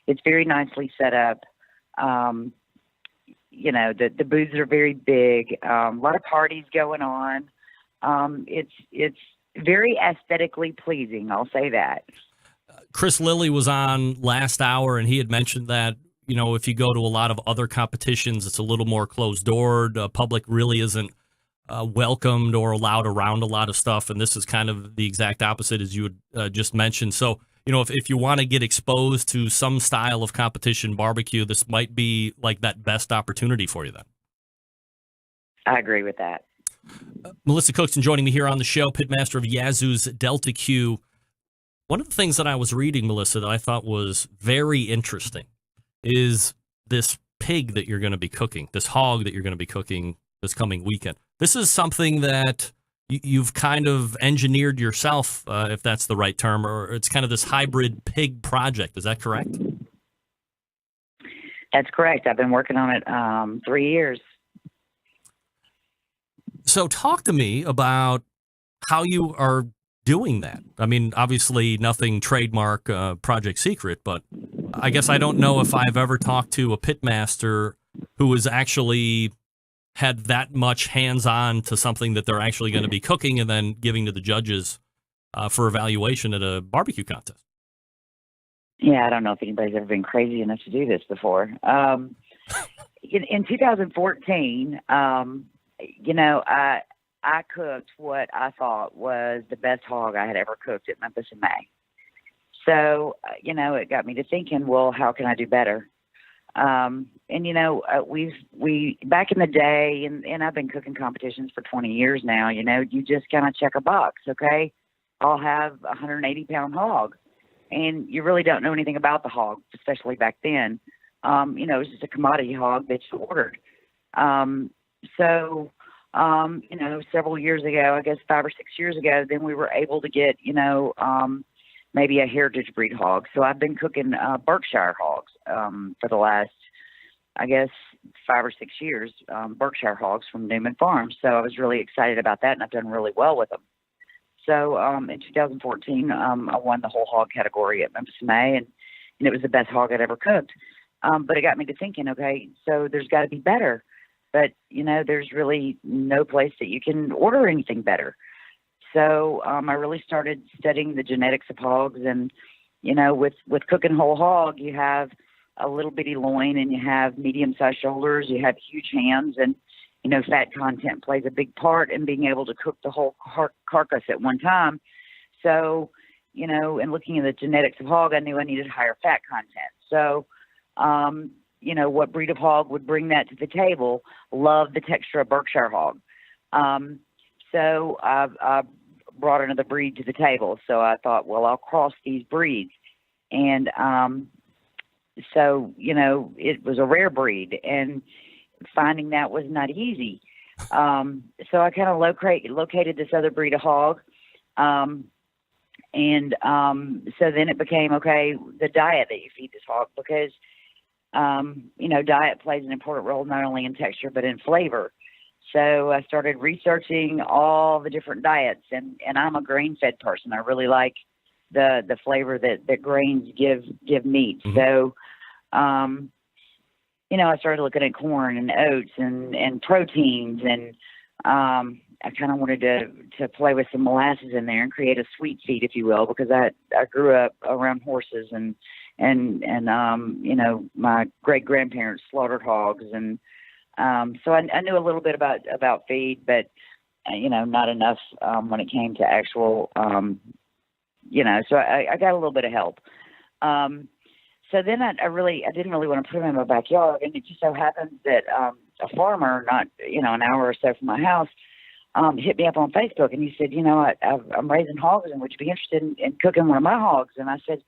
it's very nicely set up. The booths are very big. A lot of parties going on. It's very aesthetically pleasing. I'll say that. Chris Lilly was on last hour, and he had mentioned that, if you go to a lot of other competitions, it's a little more closed doored. Public really isn't welcomed or allowed around a lot of stuff. And this is kind of the exact opposite, as you had just mentioned. So, if you want to get exposed to some style of competition barbecue, this might be like that best opportunity for you then. I agree with that. Melissa Cookson joining me here on the show, pitmaster of Yazoo's Delta Q. One of the things that I was reading, Melissa, that I thought was very interesting is this pig that you're going to be cooking, this hog that you're going to be cooking this coming weekend. This is something that you've kind of engineered yourself, if that's the right term, or it's kind of this hybrid pig project. Is that correct? That's correct. I've been working on it 3 years. So talk to me about how you are doing that. I mean, obviously nothing trademark, project secret, but I guess I don't know if I've ever talked to a pitmaster who has actually had that much hands-on to something that they're actually going to be cooking and then giving to the judges for evaluation at a barbecue contest. Yeah, I don't know if anybody's ever been crazy enough to do this before. In 2014, I cooked what I thought was the best hog I had ever cooked at Memphis in May. So, it got me to thinking, well, how can I do better? We back in the day, and I've been cooking competitions for 20 years now, you just kind of check a box, okay? I'll have a 180-pound hog. And you really don't know anything about the hog, especially back then. It was just a commodity hog that you ordered. Several years ago, I guess 5 or 6 years ago, then we were able to get, maybe a heritage breed hog. So I've been cooking Berkshire hogs for the last, I guess, 5 or 6 years, Berkshire hogs from Newman Farms. So I was really excited about that, and I've done really well with them. So in 2014, I won the whole hog category at Memphis May, and it was the best hog I'd ever cooked. But it got me to thinking, okay, so there's got to be better. But, there's really no place that you can order anything better. So I really started studying the genetics of hogs. And, with cooking whole hog, you have a little bitty loin and you have medium-sized shoulders, you have huge hands, and, fat content plays a big part in being able to cook the whole carcass at one time. So, in looking at the genetics of hog, I knew I needed higher fat content. So, what breed of hog would bring that to the table? Love the texture of Berkshire hog. So I brought another breed to the table. So I thought, well, I'll cross these breeds. And it was a rare breed, and finding that was not easy. So I kind of located this other breed of hog. So then it became, okay, the diet that you feed this hog, because diet plays an important role not only in texture but in flavor. So I started researching all the different diets, and I'm a grain-fed person. I really like the flavor that grains give meat. Mm-hmm. So, I started looking at corn and oats and proteins, and I kind of wanted to play with some molasses in there and create a sweet feed, if you will, because I grew up around horses and my great grandparents slaughtered hogs, and so I knew a little bit about feed, but not enough when it came to actual so I got a little bit of help. So then I didn't really want to put them in my backyard, and it just so happens that a farmer not an hour or so from my house hit me up on Facebook, and he said, I'm raising hogs, and would you be interested in cooking one of my hogs? And I said,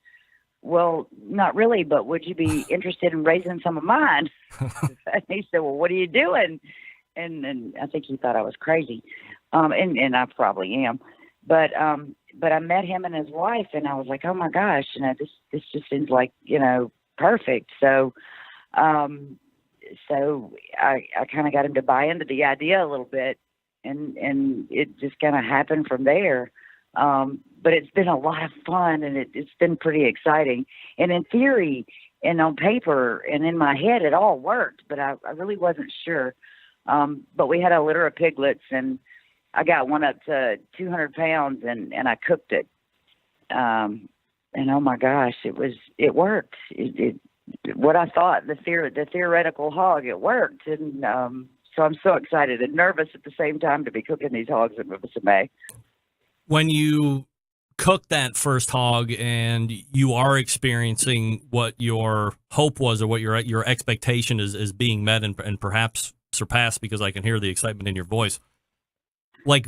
well, not really, but would you be interested in raising some of mine? And he said, well, what are you doing? And I think he thought I was crazy. And I probably am. But I met him and his wife, and I was like, oh my gosh, this just seems like, perfect. So I kind of got him to buy into the idea a little bit, and it just kind of happened from there. But it's been a lot of fun, and it's been pretty exciting. And in theory and on paper and in my head, it all worked, but I really wasn't sure. But we had a litter of piglets, and I got one up to 200 pounds, and I cooked it. And oh my gosh, it worked. What I thought, the theoretical hog, it worked. And so I'm so excited and nervous at the same time to be cooking these hogs at Memphis in May. When you cook that first hog and you are experiencing what your hope was or what your expectation is being met and perhaps surpassed because I can hear the excitement in your voice. Like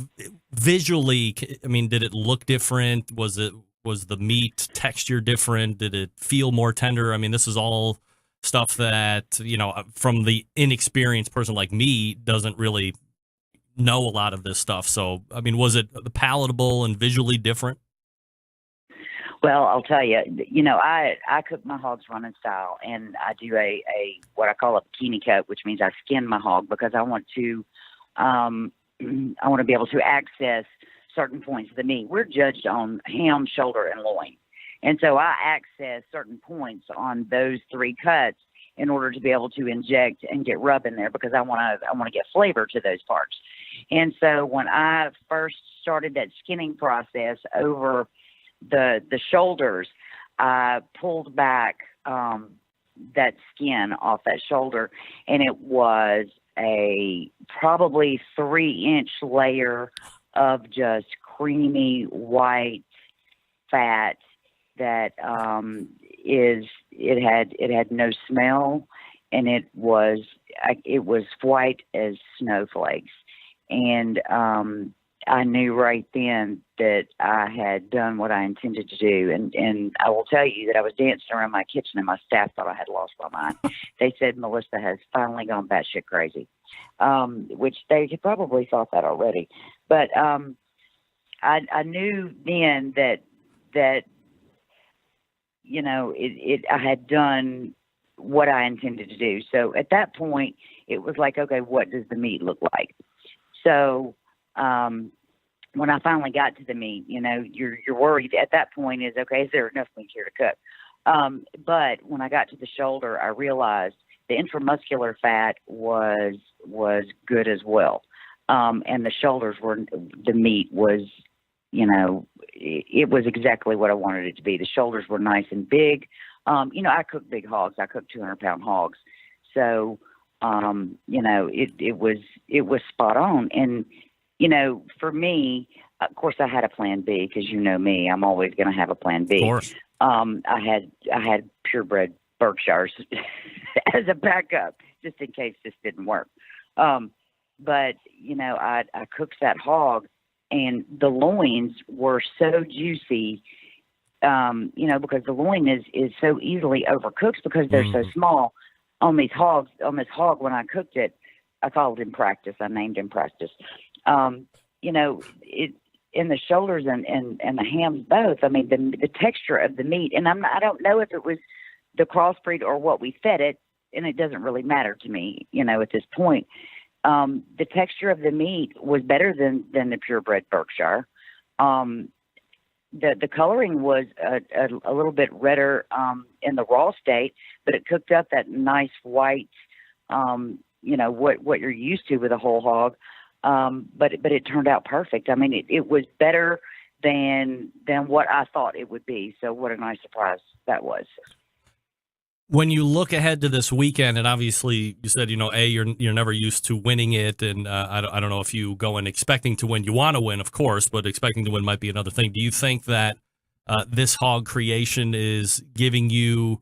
visually, I mean, did it look different? Was the meat texture different? Did it feel more tender? I mean, this is all stuff that, from the inexperienced person like me doesn't really know a lot of this stuff. So, I mean, was it palatable and visually different? Well, I'll tell you, I cook my hogs running style, and I do a what I call a bikini cut, which means I skin my hog because I want to be able to access certain points of the meat. We're judged on ham, shoulder, and loin, and so I access certain points on those three cuts in order to be able to inject and get rub in there because I want to get flavor to those parts. And so when I first started that skinning process over the shoulders, I pulled back that skin off that shoulder, and it was a probably 3-inch layer of just creamy white fat that it had no smell, and it was white as snowflakes. And I knew right then that I had done what I intended to do. And I will tell you that I was dancing around my kitchen and my staff thought I had lost my mind. They said Melissa has finally gone batshit crazy, which they probably thought that already. But I knew then that I had done what I intended to do. So at that point, it was like, okay, what does the meat look like? So when I finally got to the meat, you're worried at that point is, okay, is there enough meat here to cook? But when I got to the shoulder, I realized the intramuscular fat was good as well. And the shoulders the meat was, it was exactly what I wanted it to be. The shoulders were nice and big. I cook big hogs. I cook 200-pound hogs. So, it was spot on. And, for me, of course, I had a plan B because me, I'm always going to have a plan B. Of course. I had purebred Berkshires as a backup just in case this didn't work. But, I cooked that hog, and the loins were so juicy, because the loin is so easily overcooked because they're so small. On this hog, when I cooked it, I called him Practice. I named him Practice. It in the shoulders and the hams both. I mean, the texture of the meat, and I don't know if it was the crossbreed or what we fed it, and it doesn't really matter to me, at this point. The texture of the meat was better than the purebred Berkshire. The coloring was a little bit redder in the raw state, but it cooked up that nice white, what you're used to with a whole hog. But it turned out perfect. I mean, it was better than what I thought it would be. So what a nice surprise that was. When you look ahead to this weekend, and obviously you said, you're never used to winning it, and I don't know if you go in expecting to win. You want to win, of course, but expecting to win might be another thing. Do you think that this hog creation is giving you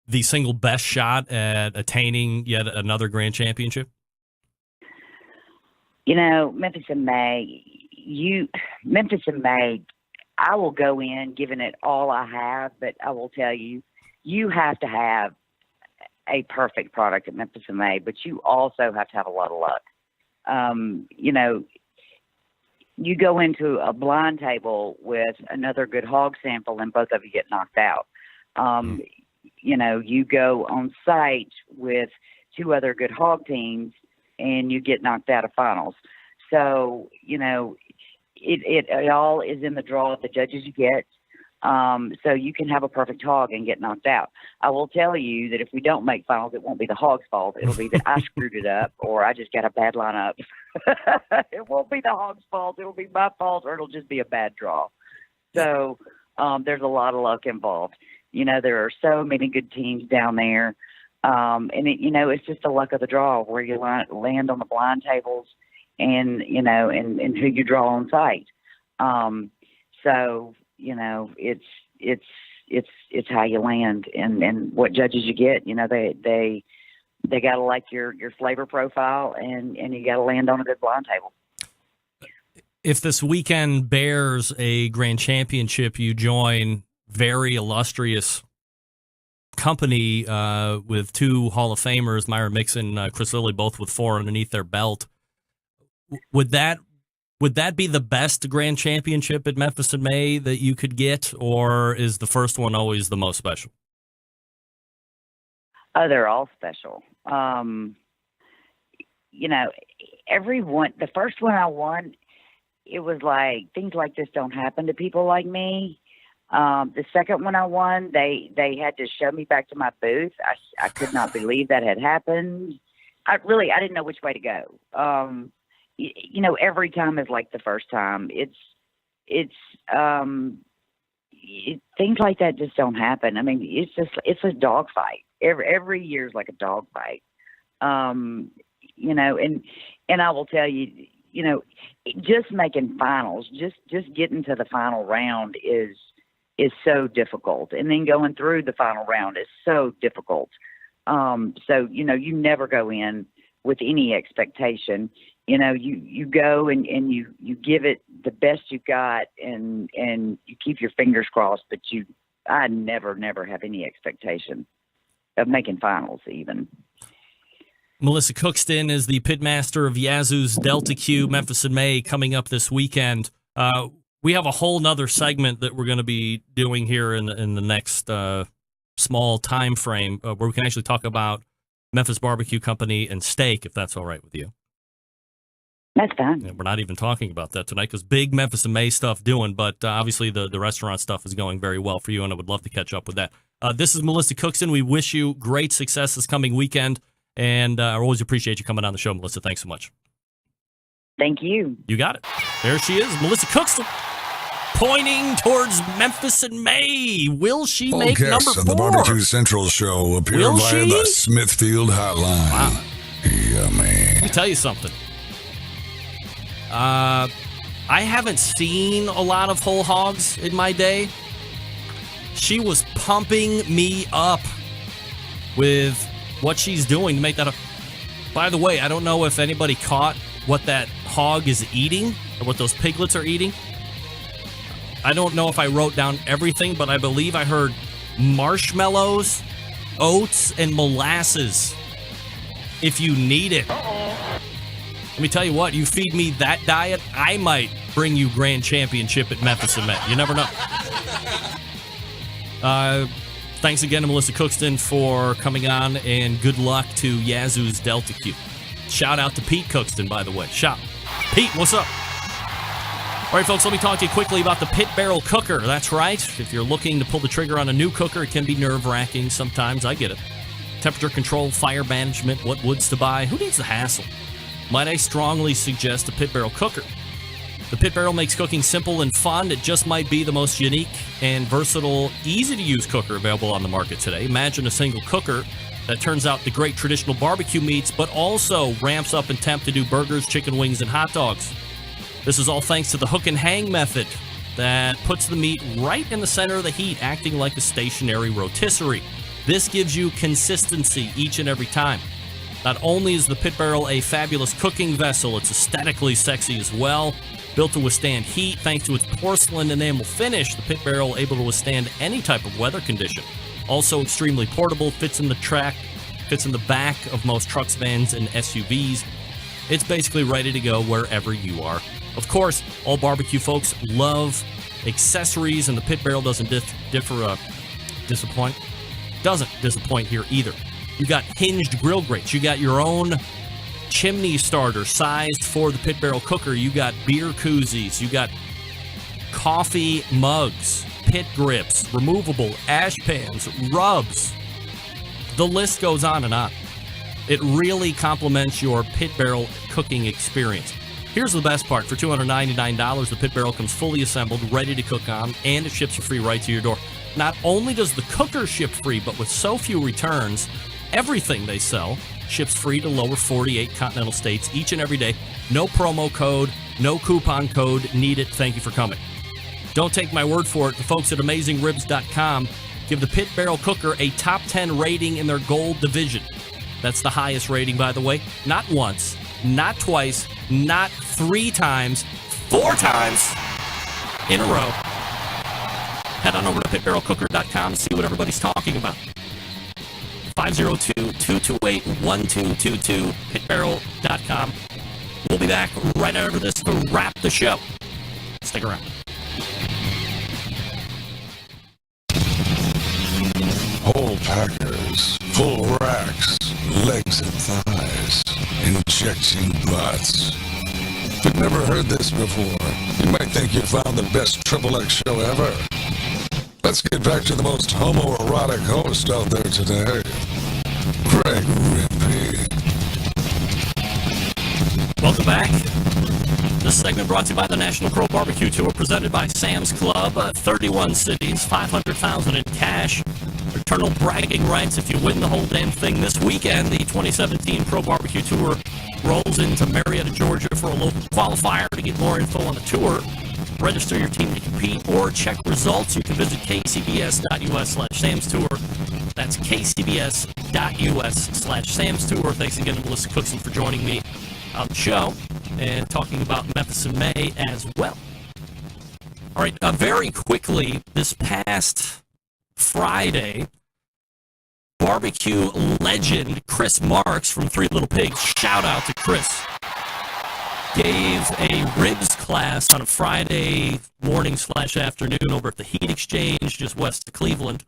the single best shot at attaining yet another grand championship? Memphis in May, I will go in giving it all I have, but I will tell you, you have to have a perfect product at Memphis in May, but you also have to have a lot of luck. You go into a blind table with another good hog sample and both of you get knocked out. You go on site with 2 other good hog teams and you get knocked out of finals. So, it all is in the draw of the judges you get. So you can have a perfect hog and get knocked out. I will tell you that if we don't make finals, it won't be the hog's fault. It'll be that I screwed it up or I just got a bad lineup. It won't be the hog's fault. It'll be my fault, or it'll just be a bad draw. So there's a lot of luck involved. There are so many good teams down there. And it's just the luck of the draw where you land on the blind tables and who you draw on site. So, it's how you land and what judges you get. They they got to like your flavor profile, and you got to land on a good blind table. If this weekend bears a grand championship, you join very illustrious company with two Hall of Famers, Myra Mixon, Chris Lilly, both with 4 underneath their belt. Would that be the best grand championship at Memphis in May that you could get, or is the first one always the most special? Oh, they're all special. The first one I won, it was like, things like this don't happen to people like me. The second one I won, they had to show me back to my booth. I could not believe that had happened. I didn't know which way to go. Every time is like the first time. Things like that just don't happen. I mean, it's a dog fight. Every year is like a dog fight. And I will tell you, just making finals, just getting to the final round is so difficult. And then going through the final round is so difficult. So, you never go in with any expectation. You go and you give it the best you got, and you keep your fingers crossed, but I never have any expectation of making finals even. Melissa Cookston is the pitmaster of Yazoo's Delta Q Memphis in May coming up this weekend. We have a whole nother segment that we're going to be doing here in the next small time frame where we can actually talk about Memphis Barbecue Company and steak, if that's all right with you. That's fine. Yeah, we're not even talking about that tonight because big Memphis in May stuff doing, but obviously the restaurant stuff is going very well for you, and I would love to catch up with that. This is Melissa Cookston. We wish you great success this coming weekend, and I always appreciate you coming on the show, Melissa. Thanks so much. Thank you. You got it. There she is, Melissa Cookston, pointing towards Memphis in May. Will she All make guests number of 4? the Barbecue Central show appear Will via she? the Smithfield Hotline. Wow. Yummy. Let me tell you something. I haven't seen a lot of whole hogs in my day. She was pumping me up with what she's doing to make that up. By the way, I don't know if anybody caught what that hog is eating or what those piglets are eating. I don't know if I wrote down everything, but I believe I heard marshmallows, oats, and molasses if you need it. Let me tell you what, you feed me that diet, I might bring you grand championship at Memphis in May. You never know. Thanks again to Melissa Cookston for coming on, and good luck to Yazoo's Delta Q. Shout out to Pete Cookston, by the way. Pete, what's up? All right, folks, let me talk to you quickly about the Pit Barrel Cooker. That's right. If you're looking to pull the trigger on a new cooker, it can be nerve-wracking sometimes. I get it. Temperature control, fire management, what woods to buy. Who needs the hassle? Might I strongly suggest a Pit Barrel Cooker? The Pit Barrel makes cooking simple and fun. It just might be the most unique and versatile, easy-to-use cooker available on the market today. Imagine a single cooker that turns out the great traditional barbecue meats, but also ramps up in temp to do burgers, chicken wings, and hot dogs. This is all thanks to the hook and hang method that puts the meat right in the center of the heat, acting like a stationary rotisserie. This gives you consistency each and every time. Not only is the Pit Barrel a fabulous cooking vessel, it's aesthetically sexy as well. Built to withstand heat, thanks to its porcelain enamel finish, the Pit Barrel able to withstand any type of weather condition. Also extremely portable, fits in the back of most trucks, vans, and SUVs. It's basically ready to go wherever you are. Of course, all barbecue folks love accessories, and the Pit Barrel doesn't disappoint here either. You got hinged grill grates. You got your own chimney starter sized for the Pit Barrel Cooker. You got beer koozies. You got coffee mugs, pit grips, removable ash pans, rubs. The list goes on and on. It really complements your Pit Barrel cooking experience. Here's the best part. For $299, the Pit Barrel comes fully assembled, ready to cook on, and it ships for free right to your door. Not only does the cooker ship free, but with so few returns, everything they sell ships free to lower 48 continental states each and every day. No promo code, no coupon code needed. Thank you for coming. Don't take my word for it. The folks at AmazingRibs.com give the Pit Barrel Cooker a top 10 rating in their gold division. That's the highest rating, by the way. Not once, not twice, not 3 times, 4 times in a row. Head on over to pitbarrelcooker.com to see what everybody's talking about. 502-228-1222, pitbarrel.com. We'll be back right after this to wrap the show. Stick around. Whole packers, full racks, legs and thighs, injecting butts. If you've never heard this before, you might think you found the best XXX show ever. Let's get back to the most homoerotic host out there today, Greg Rempe. Welcome back. This segment brought to you by the National Pro Barbecue Tour, presented by Sam's Club. 31 cities, $500,000 in cash. Eternal bragging rights if you win the whole damn thing this weekend. The 2017 Pro Barbecue Tour rolls into Marietta, Georgia for a local qualifier. To get more info on the tour, register your team to compete, or check results, you can visit kcbs.us/samstour. That's kcbs.us/samstour. Thanks again to Melissa Cookson for joining me on the show and talking about Memphis in May as well. All right, very quickly, this past Friday, barbecue legend Chris Marks from Three Little Pigs, shout out to Chris, gave a ribs class on a Friday morning/afternoon over at the Heat Exchange just west of Cleveland,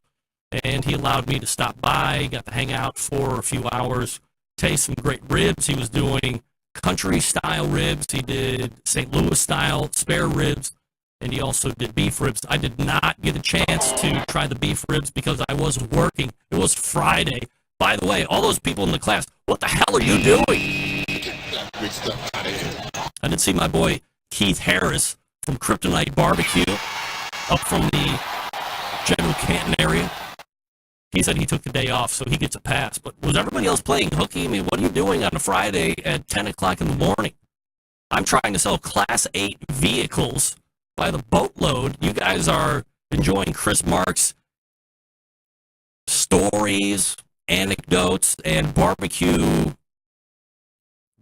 and he allowed me to stop by, got to hang out for a few hours, taste some great ribs. He was doing country-style ribs, he did St. Louis-style spare ribs, and he also did beef ribs. I did not get a chance to try the beef ribs because I was working. It was Friday. By the way, all those people in the class, what the hell are you doing? I did see my boy Keith Harris from Kryptonite Barbecue up from the General Canton area. He said he took the day off, so he gets a pass. But was everybody else playing hooky? I mean, what are you doing on a Friday at 10 o'clock in the morning? I'm trying to sell Class 8 vehicles by the boatload. You guys are enjoying Chris Marks' stories, anecdotes, and barbecue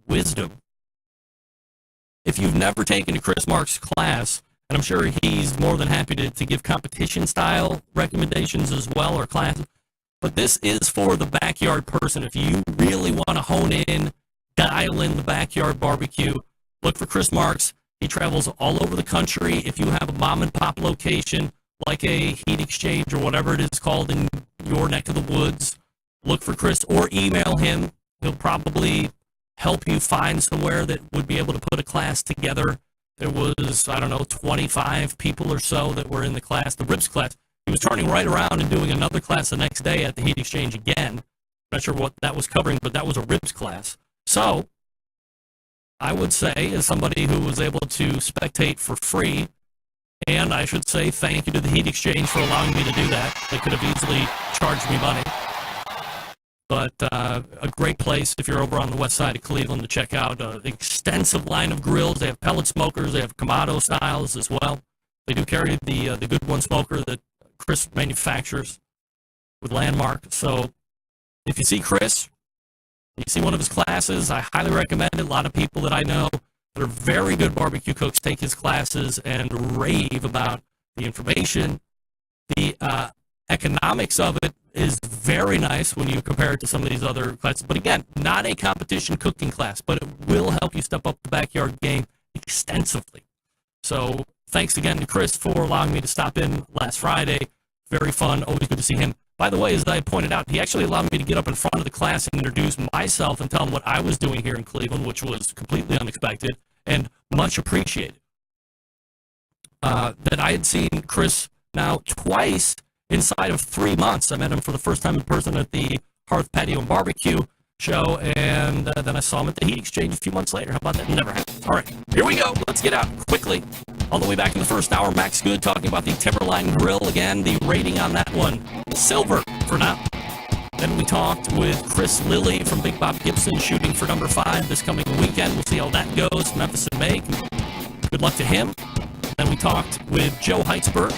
wisdom. If you've never taken a Chris Marks class, and I'm sure he's more than happy to give competition-style recommendations as well, or classes, but this is for the backyard person. If you really want to hone in, dial in the backyard barbecue, look for Chris Marks. He travels all over the country. If you have a mom-and-pop location, like a Heat Exchange or whatever it is called in your neck of the woods, look for Chris or email him. He'll probably help you find somewhere that would be able to put a class together. There was, 25 people or so that were in the class, the ribs class. He was turning right around and doing another class the next day at the Heat Exchange again. Not sure what that was covering, but that was a ribs class. So I would say, as somebody who was able to spectate for free, and I should say thank you to the Heat Exchange for allowing me to do that. They could have easily charged me money. But a great place if you're over on the west side of Cleveland to check out an extensive line of grills. They have pellet smokers. They have Kamado styles as well. They do carry the Good One smoker that Chris manufactures with Landmark. So if you see Chris, you see one of his classes, I highly recommend it. A lot of people that I know that are very good barbecue cooks take his classes and rave about the information. The economics of it is very nice when you compare it to some of these other classes. But again, not a competition cooking class, but it will help you step up the backyard game extensively. So thanks again to Chris for allowing me to stop in last Friday. Very fun. Always good to see him. By the way, as I pointed out, he actually allowed me to get up in front of the class and introduce myself and tell him what I was doing here in Cleveland, which was completely unexpected and much appreciated. That I had seen Chris now twice inside of 3 months. I met him for the first time in person at the Hearth Patio and Barbecue show, and then I saw him at the Heat Exchange a few months later. How about that? Never happened. All right, here we go. Let's get out quickly. All the way back in the first hour, Max Good talking about the Timberline Grill. Again, the rating on that one, silver for now. Then we talked with Chris Lilly from Big Bob Gibson, shooting for number 5 this coming weekend. We'll see how that goes. Memphis in May. Good luck to him. Then we talked with Joe Heitzberg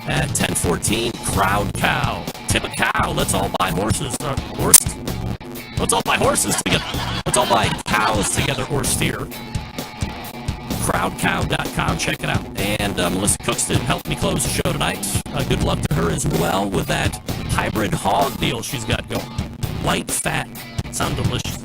at 10:14. Crowd Cow. Tip a cow. Let's all buy horses. Let's all buy horses together. Let's all buy cows together or steer. Crowdcow.com, check it out. And Melissa Cookston helped me close the show tonight. Good luck to her as well with that hybrid hog deal she's got going. Light, fat, sound delicious.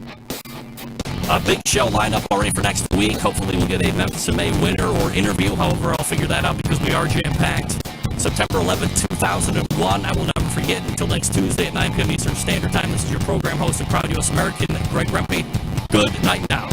A big show lineup already for next week. Hopefully we'll get a Memphis in May winner or interview. However, I'll figure that out because we are jam-packed. September 11th, 2001. I will never forget. Until next Tuesday at 9 p.m. Eastern Standard Time. This is your program host of Proud U.S. American, Greg Rempe. Good night now.